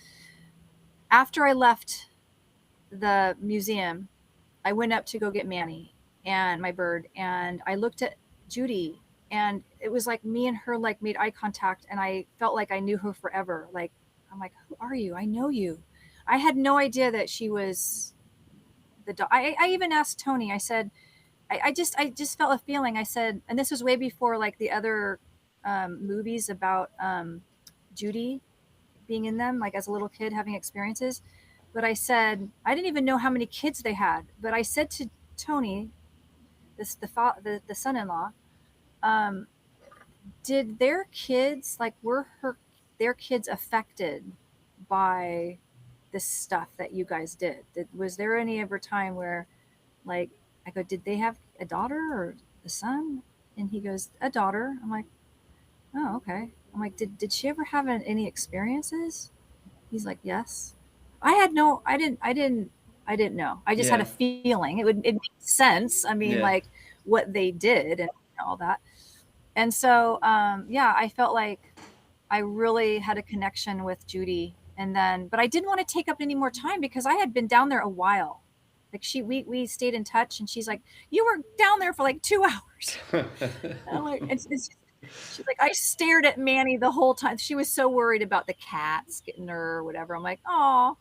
S2: After I left the museum, I went up to go get Manny and my bird, and I looked at Judy, and it was like me and her like made eye contact, and I felt like I knew her forever. Like I'm like, who are you? I know you. I had no idea that she was the dog. I even asked Tony. I said, I just felt a feeling. I said, and this was way before like the other movies about Judy being in them, like as a little kid having experiences. But I said, I didn't even know how many kids they had. But I said to Tony, the son-in-law, um, did their kids, like, their kids affected by this stuff that you guys did? Was there any ever time where, like, I go, did they have a daughter or a son? And he goes, a daughter. I'm like, oh, okay. I'm like, did she ever have any experiences? He's like, yes. I didn't know. I just had a
S1: Yeah.
S2: feeling it made sense. I mean,
S1: Yeah.
S2: like what they did and all that. And so, yeah, I felt like I really had a connection with Judy. And then, but I didn't want to take up any more time because I had been down there a while. Like we stayed in touch, and she's like, you were down there for like 2 hours. And I'm like, she's like, I stared at Manny the whole time. She was so worried about the cats getting her or whatever. I'm like, oh,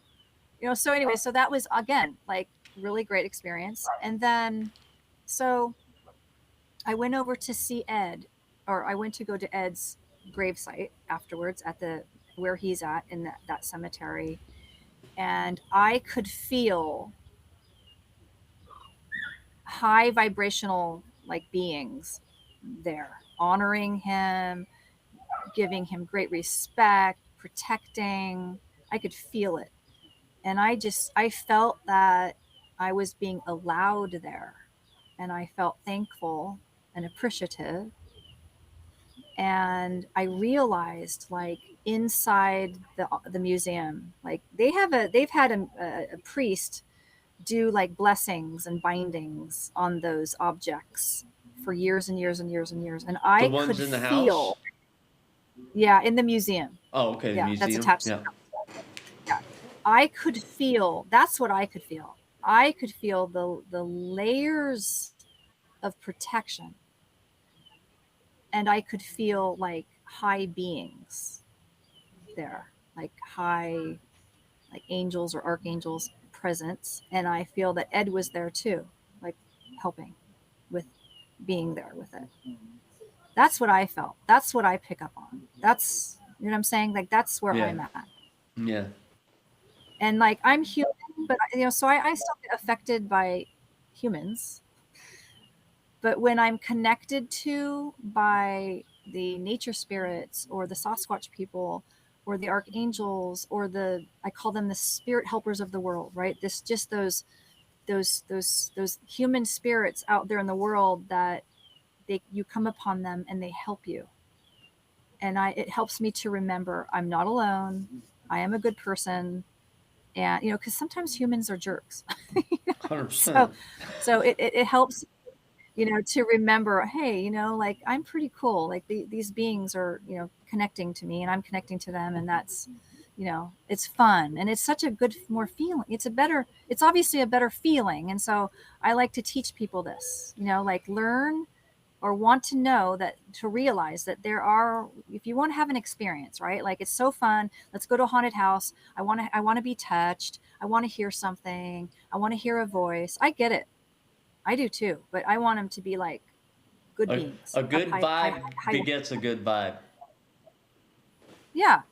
S2: so anyway, so that was again, like really great experience. And then, so I went over to see Ed, or I went to go to Ed's gravesite afterwards at the where he's at in that cemetery, and I could feel high vibrational like beings there honoring him, giving him great respect, protecting. I could feel it. And I felt that I was being allowed there. And I felt thankful and appreciative. And I realized like inside the museum, like they've had a priest do like blessings and bindings on those objects for years and years and years and years. And
S1: The
S2: I
S1: ones
S2: could
S1: in the
S2: feel,
S1: house?
S2: yeah, in the museum.
S1: Oh, okay, the
S2: Yeah, that's
S1: museum.
S2: attached to
S1: Yeah.
S2: the house. Yeah. I could feel, that's what I could feel. I could feel the layers of protection. And I could feel like high beings there, like high, like angels or archangels presence. And I feel that Ed was there too, like helping with being there with it. That's what I felt. That's what I pick up on. That's, you know what I'm saying? Like, that's where
S1: Yeah.
S2: I'm at.
S1: Yeah.
S2: And like, I'm human, but so I still get affected by humans. But when I'm connected to by the nature spirits or the Sasquatch people or the archangels or I call them the spirit helpers of the world, right? Just those human spirits out there in the world that you come upon them and they help you. And it helps me to remember I'm not alone. I am a good person. And, because sometimes humans are jerks.
S1: 100%.
S2: So it helps, to remember, hey, like I'm pretty cool. Like these beings are, connecting to me and I'm connecting to them. And that's, it's fun. And it's such a good, more feeling. It's obviously a better feeling. And so I like to teach people this, like learn or want to know that, to realize that if you want to have an experience, right? Like it's so fun. Let's go to a haunted house. I want to be touched. I want to hear something. I want to hear a voice. I get it. I do too. But I want them to be like good beings.
S1: A good vibe
S2: High.
S1: begets a good vibe.
S2: Yeah.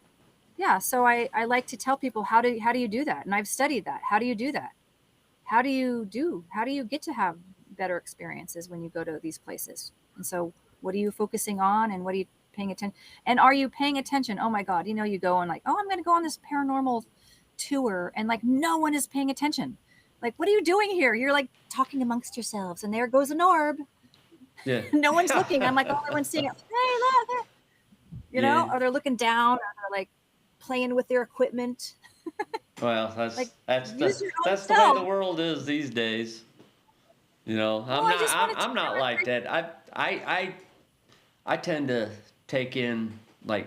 S2: Yeah. So I like to tell people how do you do that? And I've studied that. How do you do that? How do you get to have better experiences when you go to these places? And so what are you focusing on and what are you paying attention? And are you paying attention? Oh my God, you go and like, oh, I'm going to go on this paranormal tour and like no one is paying attention. Like, what are you doing here? You're like talking amongst yourselves and there goes an orb.
S1: Yeah.
S2: No one's looking. I'm like, oh, everyone's seeing it. Hey, look.
S1: Yeah.
S2: Or they're looking down or they're like playing with their equipment.
S1: Well,
S2: Like,
S1: that's
S2: use your own
S1: the way the
S2: self.
S1: world is these days.
S2: Well, I just wanted to
S1: I'm not like that. I tend to take in like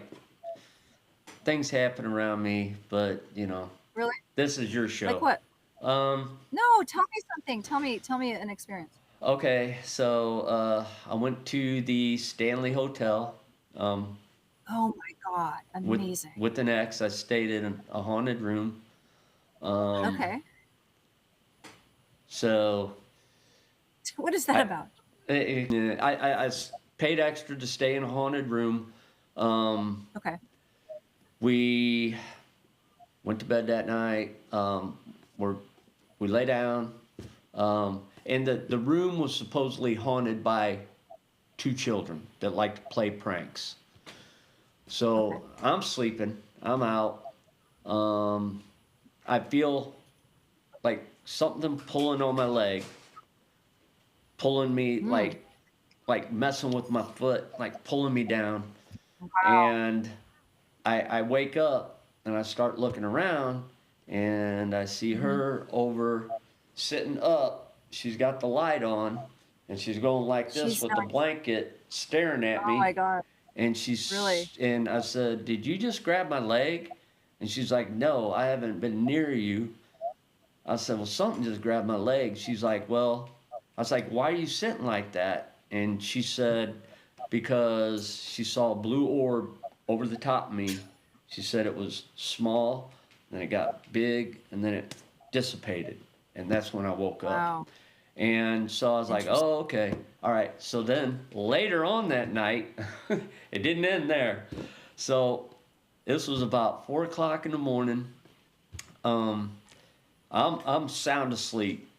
S1: things happen around me, but
S2: Really?
S1: this is your show.
S2: Like what?
S1: Um,
S2: No, tell me something. Tell me an experience.
S1: okay, so I went to the Stanley Hotel.
S2: Oh my God, amazing.
S1: With an ex. I stayed in a haunted room.
S2: Okay.
S1: So
S2: What is that about?
S1: I paid extra to stay in a haunted room.
S2: Okay.
S1: We went to bed that night. We lay down, and the room was supposedly haunted by two children that like to play pranks. So
S2: Okay.
S1: I'm sleeping. I'm out. I feel like something pulling on my leg, pulling me like messing with my foot, like pulling me down.
S2: Wow.
S1: And I wake up and I start looking around and I see her over sitting up. She's got the light on and she's going like this
S2: She's
S1: with the
S2: not.
S1: blanket staring at
S2: Oh
S1: me.
S2: my God.
S1: And she's
S2: Really?
S1: and I said, "Did you just grab my leg?" And she's like, "No, I haven't been near you." I said, "Well, something just grabbed my leg." She's like, "Well," I was like, "Why are you sitting like that?" And she said, "Because she saw a blue orb over the top of me." She said it was small, then it got big, and then it dissipated. And that's when I woke up.
S2: Wow.
S1: And so I was like,
S2: Interesting.
S1: oh, okay. All right. So then later on that night, it didn't end there. So this was about 4 o'clock in the morning. Um, I'm sound asleep.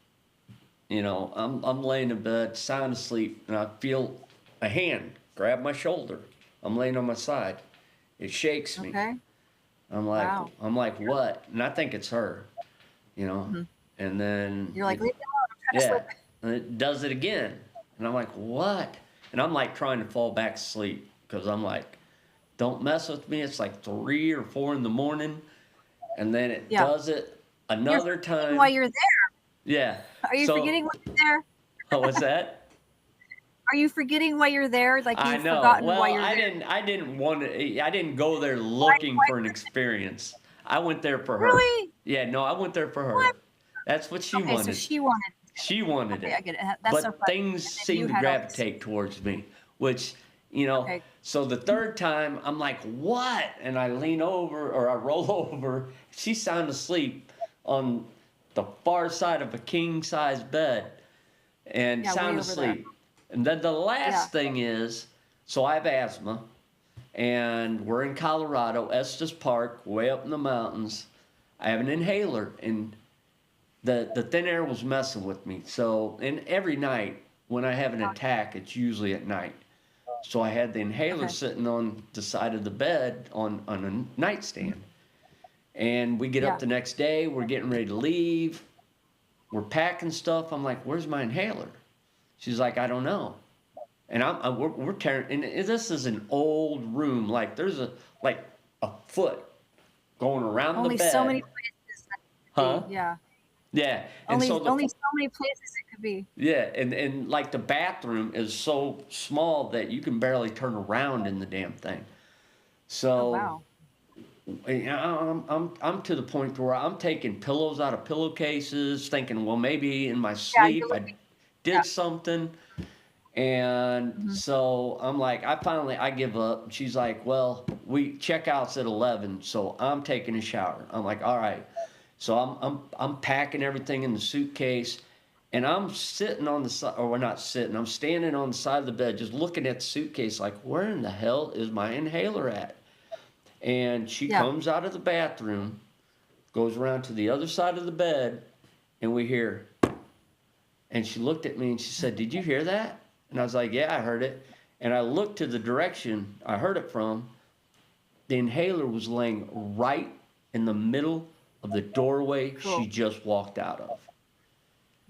S1: I'm laying in bed, sound asleep, and I feel a hand grab my shoulder. I'm laying on my side. It shakes me.
S2: Okay.
S1: I'm like,
S2: Wow.
S1: I'm like, what? And I think it's her, you know.
S2: Hmm.
S1: And then
S2: You're like, leave me alone. I'm trying to
S1: yeah,
S2: sleep.
S1: and it does it again. And I'm like, what? And I'm like trying to fall back asleep because I'm like, don't mess with me. It's like 3 or 4 in the morning. And then it
S2: Yeah.
S1: does it
S2: You're
S1: another
S2: forgetting
S1: time.
S2: why you're there.
S1: Yeah.
S2: Are you
S1: So,
S2: forgetting why you're there?
S1: oh, what's that?
S2: Are you forgetting why you're there? Like
S1: I
S2: you've
S1: know.
S2: forgotten why
S1: Well,
S2: you're
S1: I
S2: there.
S1: didn't. I didn't want to. I didn't go there
S2: Why?
S1: looking
S2: Why?
S1: for an experience. I went there for her.
S2: Really?
S1: Yeah. No, I went there for her.
S2: What?
S1: That's what she
S2: Okay, so
S1: wanted.
S2: she wanted.
S1: She wanted
S2: Okay, I
S1: it.
S2: get it. That's so
S1: But
S2: funny.
S1: things
S2: And then you
S1: seemed to
S2: had all this.
S1: gravitate towards me, which,
S2: Okay.
S1: so the third time I'm like, what? And I lean over or I roll over. She's sound asleep on the far side of a king size bed and
S2: Yeah, way
S1: sound
S2: over there.
S1: asleep. And then the
S2: Yeah.
S1: last thing is, so I have asthma and we're in Colorado, Estes Park, way up in the mountains. I have an inhaler and the thin air was messing with me. So, and every night when I have an attack, it's usually at night. So I had the inhaler
S2: Okay.
S1: sitting on the side of the bed on a nightstand. And we get
S2: Yeah.
S1: up the next day, we're getting ready to leave. We're packing stuff. I'm like, where's my inhaler? She's like, I don't know. And we're tearing, and this is an old room. Like there's a foot going around
S2: Only
S1: the bed.
S2: so many places that could
S1: Huh?
S2: be. Yeah.
S1: Yeah. And
S2: Only
S1: so
S2: only so many places it could be.
S1: yeah, and like the bathroom is so small that you can barely turn around in the damn thing.
S2: Oh
S1: So
S2: wow.
S1: I'm to the point where I'm taking pillows out of pillowcases, thinking, well, maybe in my
S2: Yeah,
S1: sleep
S2: you're
S1: I
S2: looking. Yeah.
S1: did something. And
S2: Hmm.
S1: so I'm like, I give up. She's like, well, we check outs at 11, so I'm taking a shower. I'm like, all right. So I'm packing everything in the suitcase, and I'm sitting on the side, or we're not sitting. I'm standing on the side of the bed, just looking at the suitcase, like, where in the hell is my inhaler at? And she
S2: Yeah.
S1: comes out of the bathroom, goes around to the other side of the bed, and we hear. And she looked at me and she said, "Did you hear that?" And I was like, "Yeah, I heard it." And I looked to the direction I heard it from. The inhaler was laying right in the middle of the doorway
S2: Cool.
S1: she just walked out of.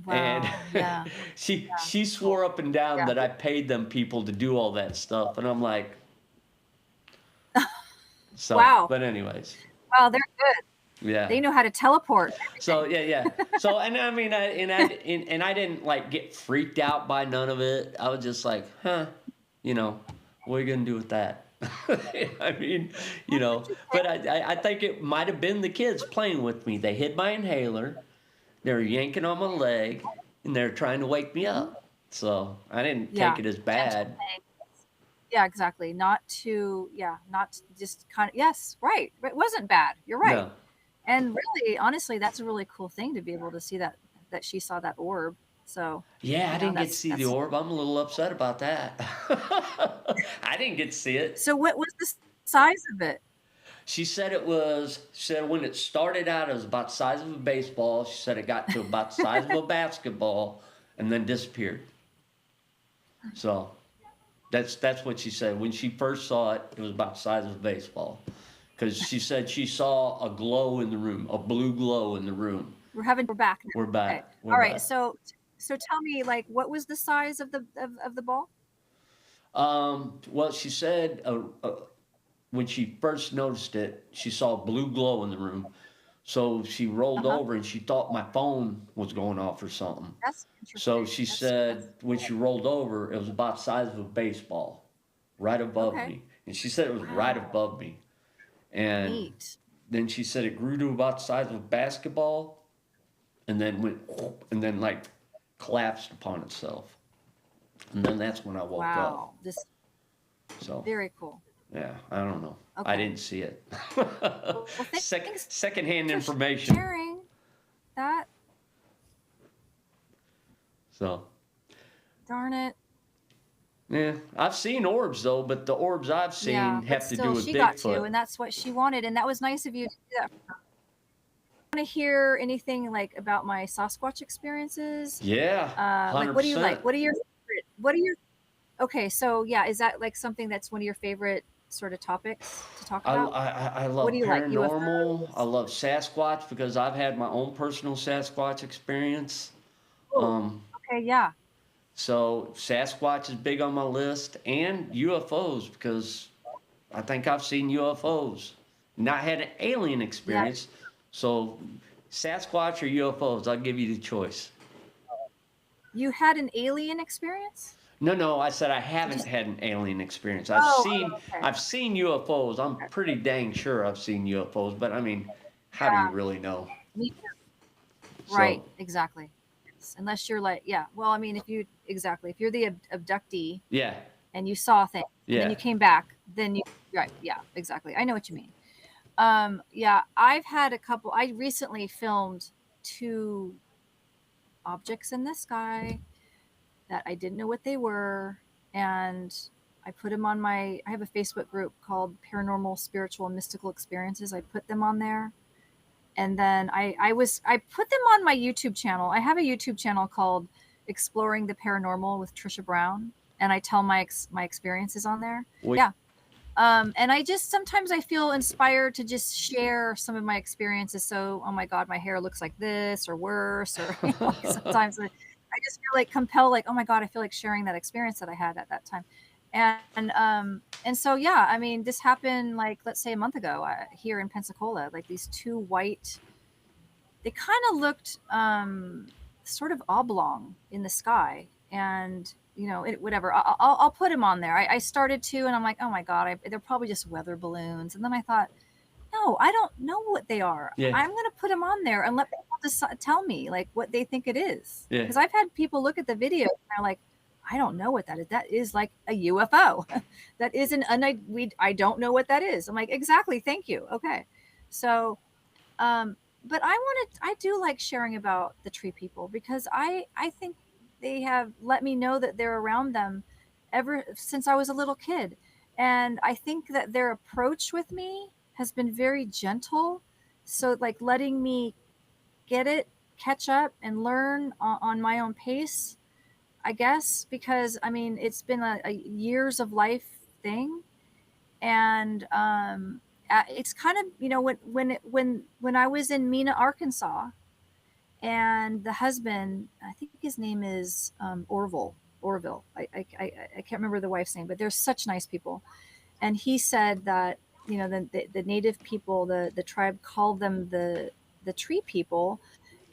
S2: Wow.
S1: And
S2: Yeah.
S1: she swore up and down
S2: Yeah.
S1: that I paid them people to do all that stuff. And I'm like, so,
S2: Wow.
S1: but anyways,
S2: Wow, they're good.
S1: yeah.
S2: They know how to teleport.
S1: So yeah. So and I mean, I didn't like get freaked out by none of it. I was just like, what are you gonna do with that? I mean, but I think it might have been the kids playing with me. They hid my inhaler, they were yanking on my leg, and they're trying to wake me up. So I didn't
S2: Yeah.
S1: take it as
S2: Gentle
S1: bad.
S2: thing. Yeah, exactly. Not just kind of, yes, right. It wasn't bad. You're right.
S1: No.
S2: And really, honestly, that's a really cool thing to be able to see that she saw that orb. So,
S1: Yeah, I didn't get to
S2: that's
S1: see the orb. I'm a little upset about that. I didn't get to see it.
S2: So what was the size of it?
S1: She said when it started out, it was about the size of a baseball. She said it got to about the size of a basketball and then disappeared. So that's what she said. When she first saw it, it was about the size of a baseball. Because she said she saw a glow in the room, a blue glow in the room.
S2: We're back now.
S1: We're back.
S2: Okay.
S1: We're
S2: All right.
S1: back.
S2: So tell me, like, what was the size of the ball?
S1: Well, she said when she first noticed it, she saw a blue glow in the room. So she rolled over and she thought my phone was going off or something.
S2: That's interesting.
S1: So she said when she rolled over, it was about the size of a baseball, right above me. And she said it was right above me. And
S2: Neat.
S1: then she said it grew to about the size of a basketball, and then like collapsed upon itself. And then that's when I woke up.
S2: Wow. This
S1: So
S2: very cool.
S1: yeah, I don't know.
S2: Okay.
S1: I didn't see it.
S2: Well, thanks
S1: Secondhand
S2: for
S1: information.
S2: sharing that.
S1: So,
S2: Darn it.
S1: yeah, I've seen orbs though, but the orbs I've
S2: Yeah,
S1: seen
S2: but
S1: have to do
S2: still,
S1: with
S2: she got to,
S1: Bigfoot.
S2: and that's what she wanted, and that was nice of you to do that. Want to hear anything like about my Sasquatch experiences?
S1: Yeah,
S2: Like,
S1: hundred
S2: what do you like?
S1: percent.
S2: What are your favorite? What are your Okay? So yeah, is that like something that's one of your favorite sort of topics to talk about?
S1: I
S2: What do
S1: love
S2: you like?
S1: paranormal. I
S2: UFOs?
S1: love Sasquatch because I've had my own personal Sasquatch experience.
S2: Oh,
S1: Um,
S2: okay, yeah,
S1: so Sasquatch is big on my list, and UFOs because I think I've seen UFOs. Not had an alien
S2: yeah.
S1: experience. So Sasquatch or UFOs, I'll give you the choice.
S2: You had an alien experience?
S1: No, no, I said I
S2: Did you?
S1: haven't had an alien experience.
S2: Okay.
S1: I've seen UFOs. I'm
S2: Okay.
S1: pretty dang sure I've seen UFOs, but I mean, how do you
S2: Yeah,
S1: really know?
S2: me too. Right,
S1: So,
S2: exactly. Yes. Unless you're like, yeah. Well, I mean, if you're the abductee
S1: yeah,
S2: and you saw things and then
S1: yeah.
S2: you came back, then you, right, yeah, exactly. I know what you mean. Yeah, I've had a couple. I recently filmed two objects in the sky that I didn't know what they were, and I put them on my. I have a Facebook group called Paranormal, Spiritual, and Mystical Experiences. I put them on there, and then I put them on my YouTube channel. I have a YouTube channel called Exploring the Paranormal with Tricia Brown, and I tell my experiences on there.
S1: We,
S2: Yeah, and I just sometimes I feel inspired to just share some of my experiences. So, oh my God, my hair looks like this or worse, or like sometimes I just feel like compelled, like, oh my God, I feel like sharing that experience that I had at that time. And so, yeah, I mean, this happened like, let's say a month ago here in Pensacola, like these two white, they kind of looked sort of oblong in the sky. And whatever. I'll put him on there. I started to, and I'm like, oh my God, they're probably just weather balloons. And then I thought, no, I don't know what they are.
S1: yeah,
S2: I'm going to put them on there and let people just tell me like what they think it is.
S1: yeah,
S2: Because I've had people look at the video and they're like, I don't know what that is. That is like a UFO. That is I don't know what that is. I'm like, exactly. Thank you. Okay. So, um, but I do like sharing about the tree people because I think they have let me know that they're around them ever since I was a little kid. And I think that their approach with me has been very gentle. So like letting me get it, catch up and learn on my own pace, I guess, because I mean, it's been a years of life thing. And it's kind of, when I was in Mena, Arkansas, and the husband, I think his name is Orville. I can't remember the wife's name, but they're such nice people. And he said that the native people, the tribe called them the tree people,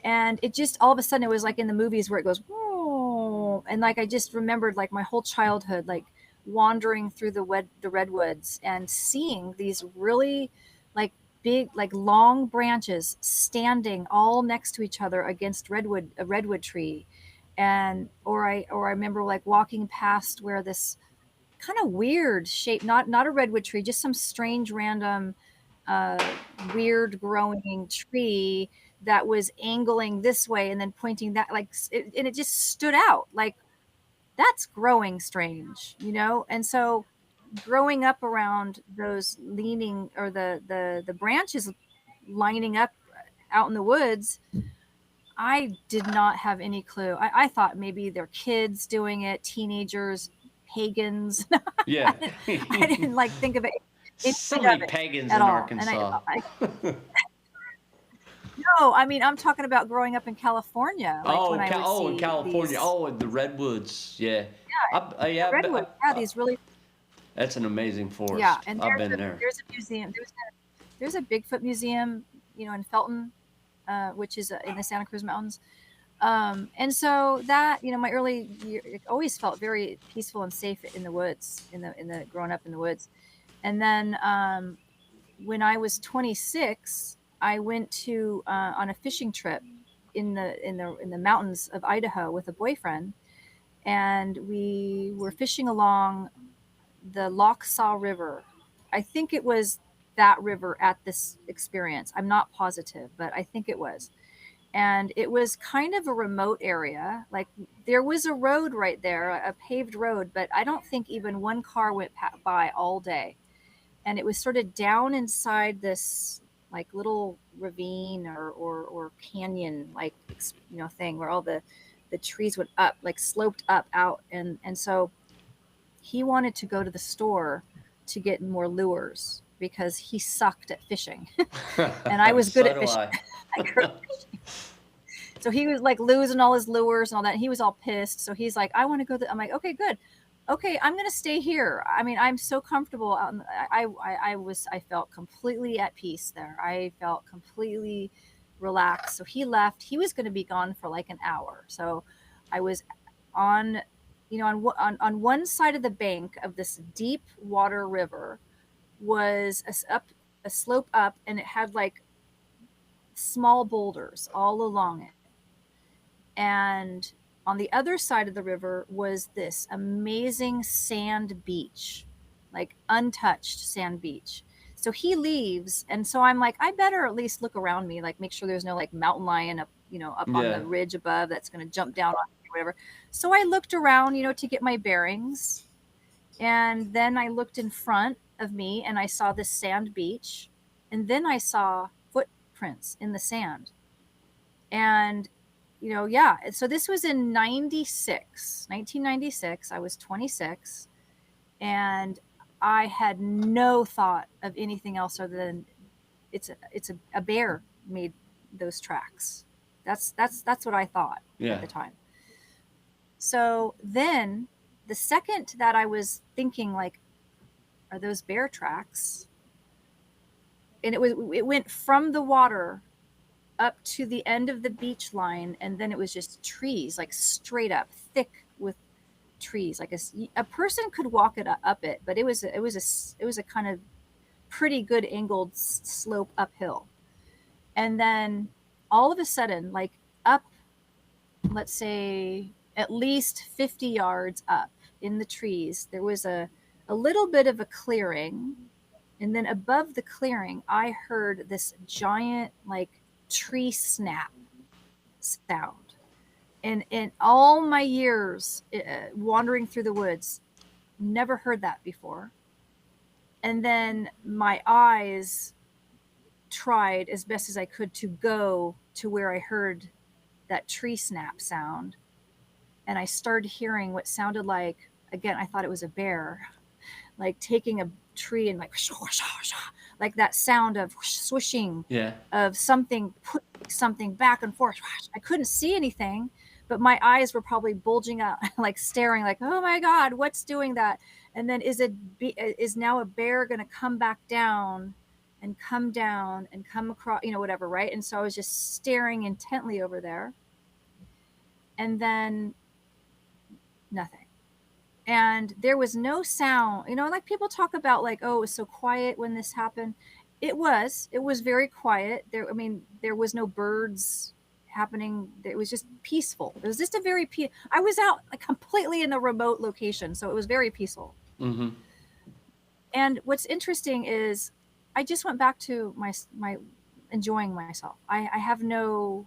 S2: and it just all of a sudden it was like in the movies where it goes, whoa, and like I just remembered like my whole childhood, like wandering through the redwoods and seeing these really like big, like long branches standing all next to each other against a redwood tree. And or I remember like walking past where this kind of weird shape, not a redwood tree, just some strange random uh, weird growing tree that was angling this way and then pointing that, like and it just stood out like that's growing strange, and so growing up around those leaning or the branches lining up out in the woods, I did not have any clue. I thought maybe they're kids doing it, teenagers, pagans.
S1: yeah.
S2: I didn't like think of it,
S1: So
S2: anything
S1: many
S2: of it
S1: pagans
S2: at
S1: in
S2: all. And
S1: Arkansas.
S2: no, I mean, I'm talking about growing up in California, like when
S1: Oh,
S2: I would
S1: in
S2: see
S1: California.
S2: these,
S1: Oh, in the redwoods. Yeah.
S2: the redwoods. Yeah, these really,
S1: That's an amazing
S2: yeah.
S1: forest.
S2: And
S1: I've been there.
S2: there's a museum. There's a Bigfoot museum, in Felton, which is in the Santa Cruz Mountains. And so that, my early year, it always felt very peaceful and safe in the woods, in the growing up in the woods. And then when I was 26, I went to on a fishing trip in the mountains of Idaho with a boyfriend, and we were fishing along the Lochsaw River. I think it was that river at this experience. I'm not positive, but I think it was. And it was kind of a remote area. Like there was a road right there, a paved road, but I don't think even one car went by all day. And it was sort of down inside this like little ravine or canyon like thing where all the trees went up, like sloped up out. And so he wanted to go to the store to get more lures because he sucked at fishing. And I was good at fishing. So he was like losing all his lures and all that. And he was all pissed. So he's like, I want to go. I'm like, okay, good. Okay, I'm going to stay here. I mean, I'm so comfortable. I felt completely at peace there. I felt completely relaxed. So he left. He was going to be gone for like an hour. So I was on one side of the bank of this deep water river was a slope up, and it had like small boulders all along it. And on the other side of the river was this amazing sand beach, like untouched sand beach. So he leaves, and so I'm like, I better at least look around me, like make sure there's no like mountain lion up on the ridge above that's going to jump down on me or whatever. So I looked around, to get my bearings, and then I looked in front of me, and I saw this sand beach, and then I saw footprints in the sand, and so this was in 1996. I was 26, and I had no thought of anything else other than it's a bear made those tracks. That's what I thought at the time. So then the second that I was thinking, like, are those bear tracks? And it went from the water up to the end of the beach line, and then it was just trees, like straight up, thick with trees. Like a person could walk up it, but it was a kind of pretty good angled slope uphill. And then all of a sudden, like up, let's say at least 50 yards up in the trees, there was a little bit of a clearing, and then above the clearing, I heard this giant like tree snap sound. And in all my years wandering through the woods, never heard that before. And then my eyes tried as best as I could to go to where I heard that tree snap sound, and I started hearing what sounded like, again, I thought it was a bear, like taking a tree and like that sound of swishing, of something putting something back and forth. I couldn't see anything, but my eyes were probably bulging out, like staring, like, oh my God, what's doing that? And then is now a bear going to come back down and come across, whatever, right? And so I was just staring intently over there, and then nothing. And there was no sound, like people talk about like, oh, it was so quiet when this happened. It was very quiet. There was no birds happening. It was just peaceful. It was just I was out like completely in a remote location. So it was very peaceful.
S1: Mm-hmm.
S2: And what's interesting is I just went back to my enjoying myself. I have no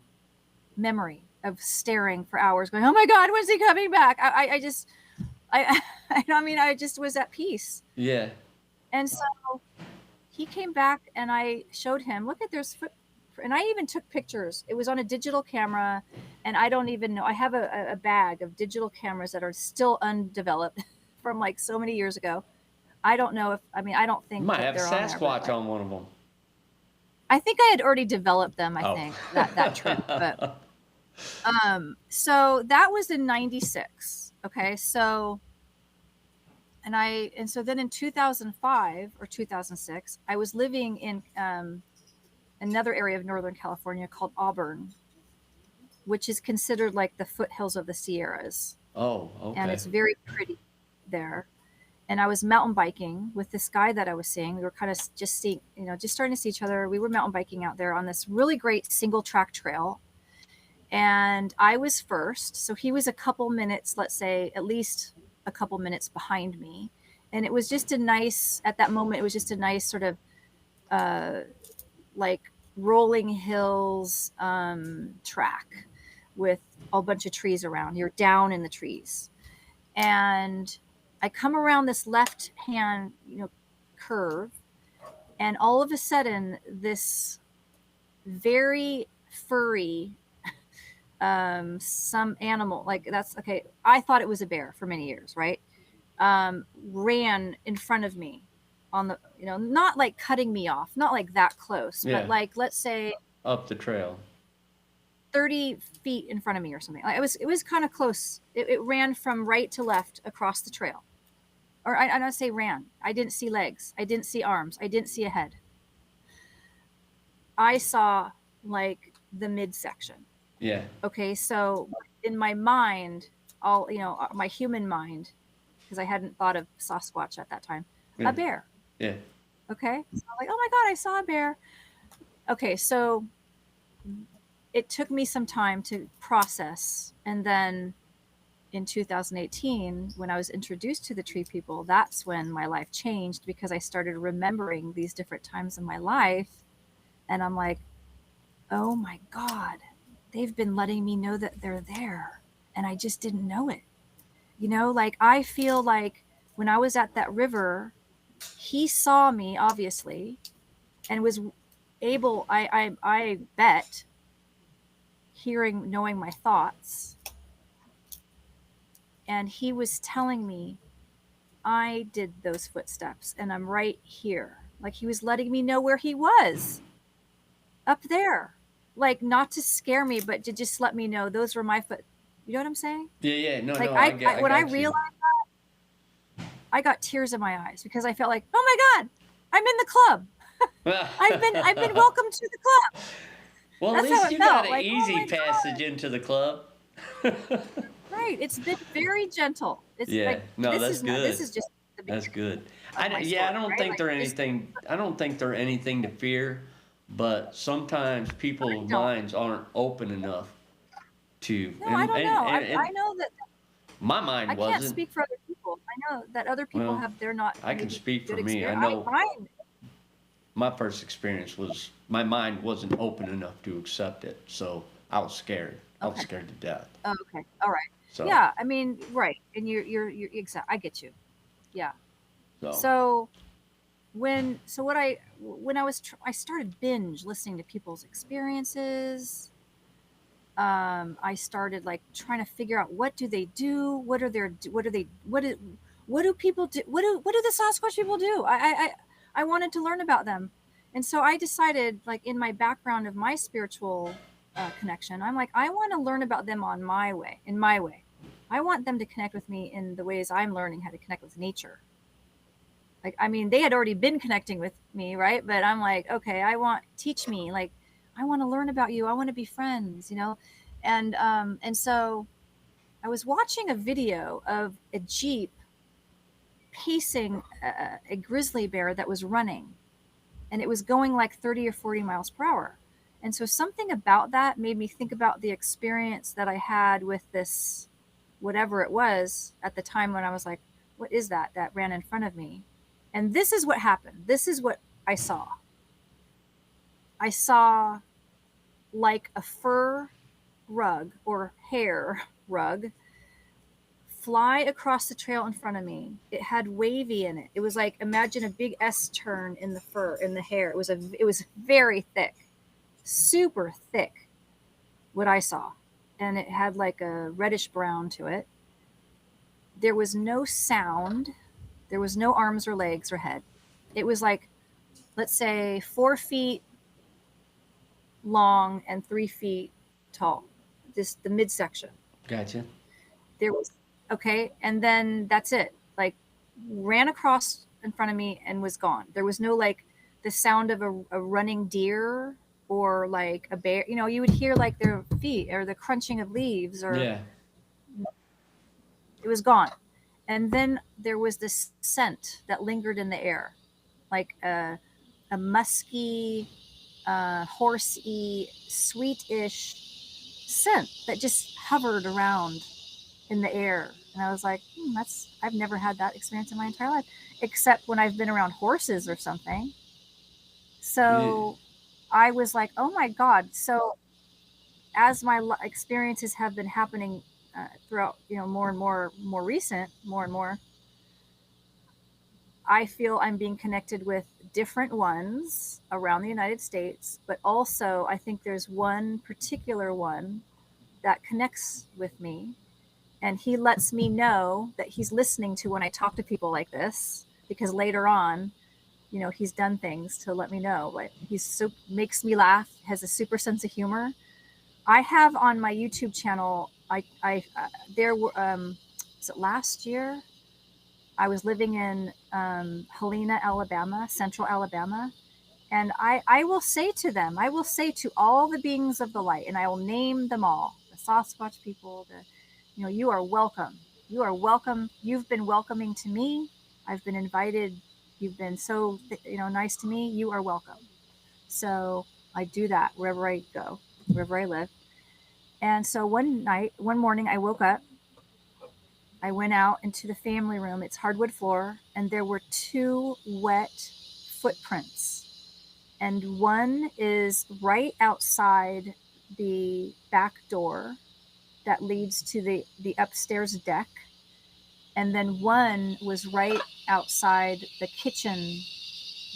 S2: memory of staring for hours going, oh my God, when's he coming back? I just was at peace.
S1: Yeah.
S2: And so he came back, and I showed him, look at there's and I even took pictures. It was on a digital camera, and I don't even know. I have a bag of digital cameras that are still undeveloped from like so many years ago. I don't know I don't think
S1: you might have Sasquatch
S2: on
S1: one of them.
S2: I think I had already developed them, I think, that trip. But so that was in 96. Okay. So so then in 2005 or 2006, I was living in another area of Northern California called Auburn, which is considered like the foothills of the Sierras.
S1: Oh, okay.
S2: And it's very pretty there. And I was mountain biking with this guy that I was seeing. We were kind of just starting to see each other. We were mountain biking out there on this really great single track trail. And I was first. So he was a couple minutes, let's say at least a couple minutes behind me. And it was just at that moment, it was just a nice sort of like rolling hills track with a bunch of trees around. You're down in the trees. And I come around this left hand, curve, and all of a sudden this very furry some animal, like that's okay, I thought it was a bear for many years, right? Ran in front of me on the, not like cutting me off, not like that close, but like, let's say
S1: up the trail
S2: 30 feet in front of me or something. Like it was kind of close. It ran from right to left across the trail. Or I don't say ran. I didn't see legs. I didn't see arms. I didn't see a head. I saw like the midsection.
S1: Yeah.
S2: Okay, so in my mind, my human mind, because I hadn't thought of Sasquatch at that time, a bear.
S1: Yeah.
S2: Okay, so I'm like, oh my God, I saw a bear. Okay, so it took me some time to process, and then in 2018, when I was introduced to the tree people, that's when my life changed, because I started remembering these different times in my life, and I'm like, oh my God, they've been letting me know that they're there, and I just didn't know it. Like I feel like when I was at that river, he saw me obviously, and was able, I bet, knowing my thoughts, and he was telling me I did those footsteps and I'm right here. Like he was letting me know where he was, up there. Like not to scare me, but to just let me know those were my foot. You know what I'm saying?
S1: Yeah. No,
S2: like
S1: no.
S2: I realized that, I got tears in my eyes, because I felt like, oh my God, I'm in the club. I've been welcomed to the club.
S1: Well,
S2: That's
S1: at least you got an
S2: like,
S1: easy passage into the club.
S2: Right. It's been very gentle. It's like,
S1: no, that's good.
S2: This is just the beginning.
S1: That's good.
S2: I
S1: don't think they're anything. I don't think they're anything to fear, but sometimes people's minds aren't open enough to.
S2: No, I don't know. I know that.
S1: My mind wasn't.
S2: I can't speak for other people. I know that other people have. They're not.
S1: I can speak for me.
S2: Experience.
S1: I know. My first experience was my mind wasn't open enough to accept it, so I was scared. I was scared to death.
S2: Oh, okay. All right. So, yeah, I mean, right. And you're exact. I get you. Yeah. So when I started binge listening to people's experiences. I started like trying to figure out, what do they do? What do people do? What do the Sasquatch people do? I wanted to learn about them. And so I decided, like in my background of my spiritual connection, I'm like, I want to learn about them in my way. I want them to connect with me in the ways I'm learning how to connect with nature. Like, I mean, they had already been connecting with me, right? But I'm like, okay, teach me. Like, I want to learn about you. I want to be friends, And so I was watching a video of a Jeep pacing a grizzly bear that was running, and it was going like 30 or 40 miles per hour. And so something about that made me think about the experience that I had with this, whatever it was at the time, when I was like, what is that ran in front of me? And this is what happened. This is what I saw. I saw like a fur rug or hair rug fly across the trail in front of me. It had wavy in it. It was like, imagine a big S turn in the fur, in the hair. It was very thick, super thick, what I saw. And it had like a reddish brown to it. There was no sound. There was no arms or legs or head. It was like, let's say 4 feet long and 3 feet tall. The midsection.
S1: Gotcha.
S2: There was, okay, and then that's it. Like, ran across in front of me and was gone. There was no like the sound of a running deer or like a bear. You would hear like their feet or the crunching of leaves, or it was gone. And then there was this scent that lingered in the air, like a musky, horsey, sweetish scent that just hovered around in the air. And I was like, I've never had that experience in my entire life, except when I've been around horses or something. So I was like, oh my God. So as my experiences have been happening throughout, more and more recent, more and more, I feel I'm being connected with different ones around the United States, but also I think there's one particular one that connects with me, and he lets me know that he's listening to when I talk to people like this, because later on, he's done things to let me know. But he's so makes me laugh, has a super sense of humor. I have on my YouTube channel, there were, was it last year? I was living in Helena, Alabama, central Alabama. And I will say to them, I will say to all the beings of the light, and I will name them all, the Sasquatch people, you are welcome. You are welcome. You've been welcoming to me. I've been invited. You've been so, nice to me. You are welcome. So I do that wherever I go, wherever I live. And so one morning I woke up, I went out into the family room. It's hardwood floor, and there were 2 wet footprints. And one is right outside the back door that leads to the upstairs deck. And then one was right outside the kitchen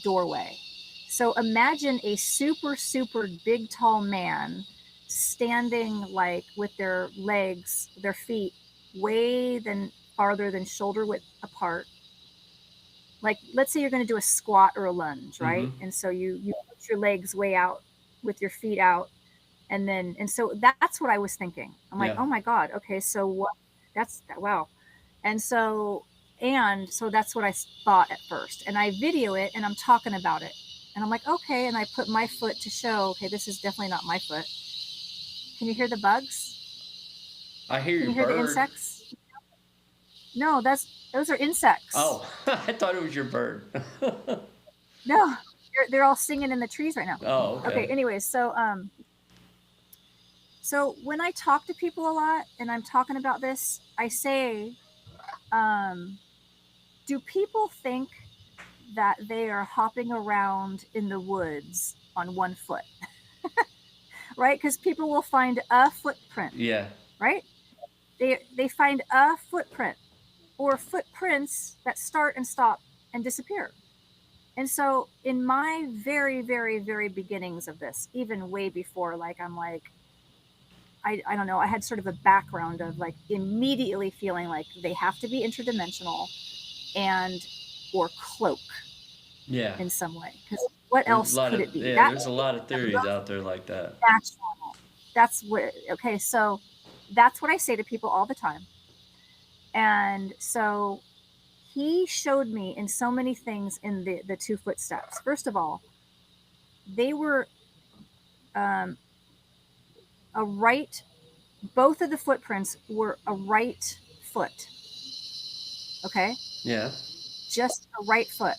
S2: doorway. So imagine a super, super big, tall man standing like with their legs, their feet way farther than shoulder width apart. Like, let's say you're going to do a squat or a lunge, right? Mm-hmm. And so you put your legs way out with your feet out. And so that's what I was thinking. I'm like, oh my God. Okay. So what, wow. And so that's what I thought at first. And I video it and I'm talking about it. And I'm like, okay. And I put my foot to show, okay, this is definitely not my foot. Can you hear the bugs?
S1: I hear
S2: Can
S1: your
S2: you hear
S1: bird.
S2: the insects? No, those are insects.
S1: Oh, I thought it was your bird.
S2: No, they're all singing in the trees right now.
S1: Oh, okay.
S2: Okay. Anyways, so when I talk to people a lot and I'm talking about this, I say, do people think that they are hopping around in the woods on one foot? Right? Because people will find a footprint.
S1: Yeah.
S2: Right? They find a footprint or footprints that start and stop and disappear. And so in my very, very, very beginnings of this, even way before, like, I'm like, I don't know, I had sort of a background of like immediately feeling like they have to be interdimensional or cloak.
S1: Yeah.
S2: In some way. Because what else could it be?
S1: Yeah, there's a lot of theories out there like that.
S2: That's normal. That's where, okay, so that's what I say to people all the time. And so he showed me in so many things in the 2 footsteps. First of all, they were both of the footprints were a right foot. Okay?
S1: Yeah.
S2: Just a right foot.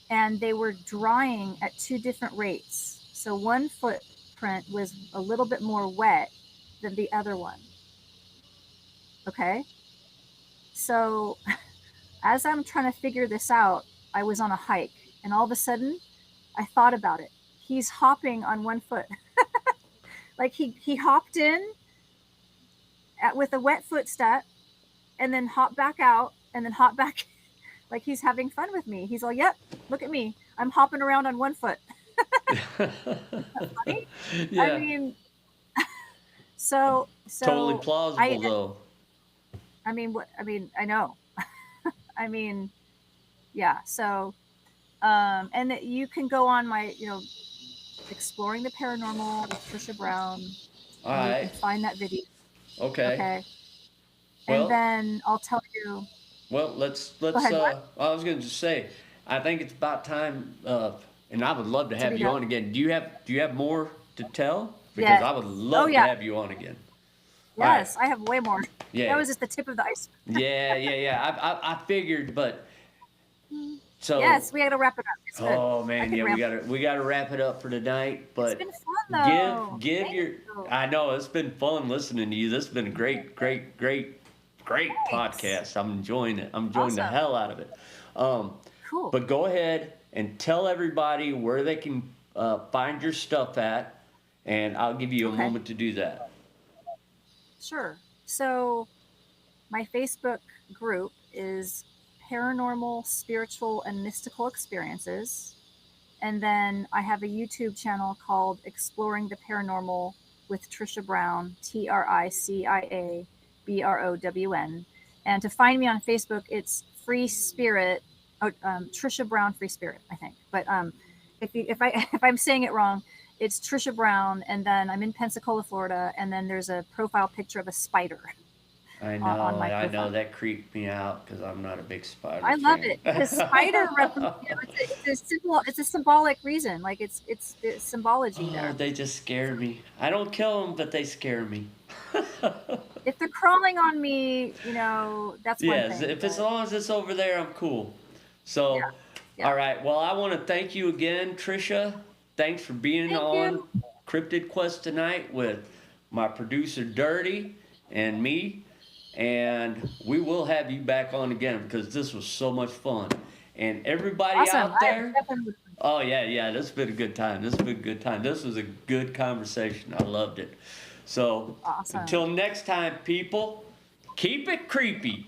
S2: And they were drying at 2 different rates. So one footprint was a little bit more wet than the other one. Okay? So as I'm trying to figure this out, I was on a hike, and all of a sudden I thought about it. He's hopping on one foot. Like he hopped in with a wet footstep and then hopped back out and then hopped back. Like he's having fun with me. He's like, yep, look at me. I'm hopping around on one foot. Funny? Yeah. I mean, so
S1: totally plausible though.
S2: I know. I mean, yeah. So, and that you can go on my, Exploring the Paranormal with Tricia Brown.
S1: All right.
S2: You can find that video.
S1: Okay.
S2: Okay. And then I'll tell you.
S1: Well, let's. I was going to just say, I think it's about time, and I would love to have you on again. Do you have more to tell? Because I would love to have you on again.
S2: Yes, right. I have way more.
S1: Yeah.
S2: That was just the tip of the iceberg.
S1: Yeah. I figured, but so.
S2: Yes, we got to wrap it up. It's
S1: good. Man, we got to wrap it up for tonight. But
S2: it's been fun though.
S1: Give your. I know it's been fun listening to you. This has been a great podcast. I'm enjoying it. I'm enjoying the hell out of it.
S2: Cool.
S1: But go ahead and tell everybody where they can find your stuff at, and I'll give you a
S2: Okay.
S1: moment to do that.
S2: Sure. So my Facebook group is Paranormal, Spiritual, and Mystical Experiences. And then I have a YouTube channel called Exploring the Paranormal with Tricia Brown, Tricia Brown. And to find me on Facebook, it's Free Spirit, Tricia Brown Free Spirit, I think. But if I'm saying it wrong, it's Tricia Brown, and then I'm in Pensacola, Florida, and then there's a profile picture of a spider
S1: I know,
S2: on my
S1: I
S2: profile.
S1: know that creeped me out because I'm not a big spider
S2: I
S1: fan.
S2: love it. The spider, it's a symbolic reason. Like it's symbology
S1: Oh,
S2: there.
S1: they just scare me. I don't kill them, but they scare me.
S2: If they're crawling on me, that's one
S1: Yes,
S2: thing.
S1: if as
S2: But
S1: long as it's over there, I'm cool.
S2: yeah,
S1: So,
S2: yeah.
S1: all right. Well, I want to thank you again, Trisha. Thanks for being
S2: Thank
S1: on
S2: you.
S1: Cryptid Quest tonight with my producer Dirty and me. And we will have you back on again because this was so much fun. And everybody
S2: Awesome.
S1: out
S2: I
S1: there,
S2: definitely.
S1: oh yeah, this has been a good time. This has been a good time. This was a good conversation. I loved it. So
S2: Awesome.
S1: until next time, people, keep it creepy.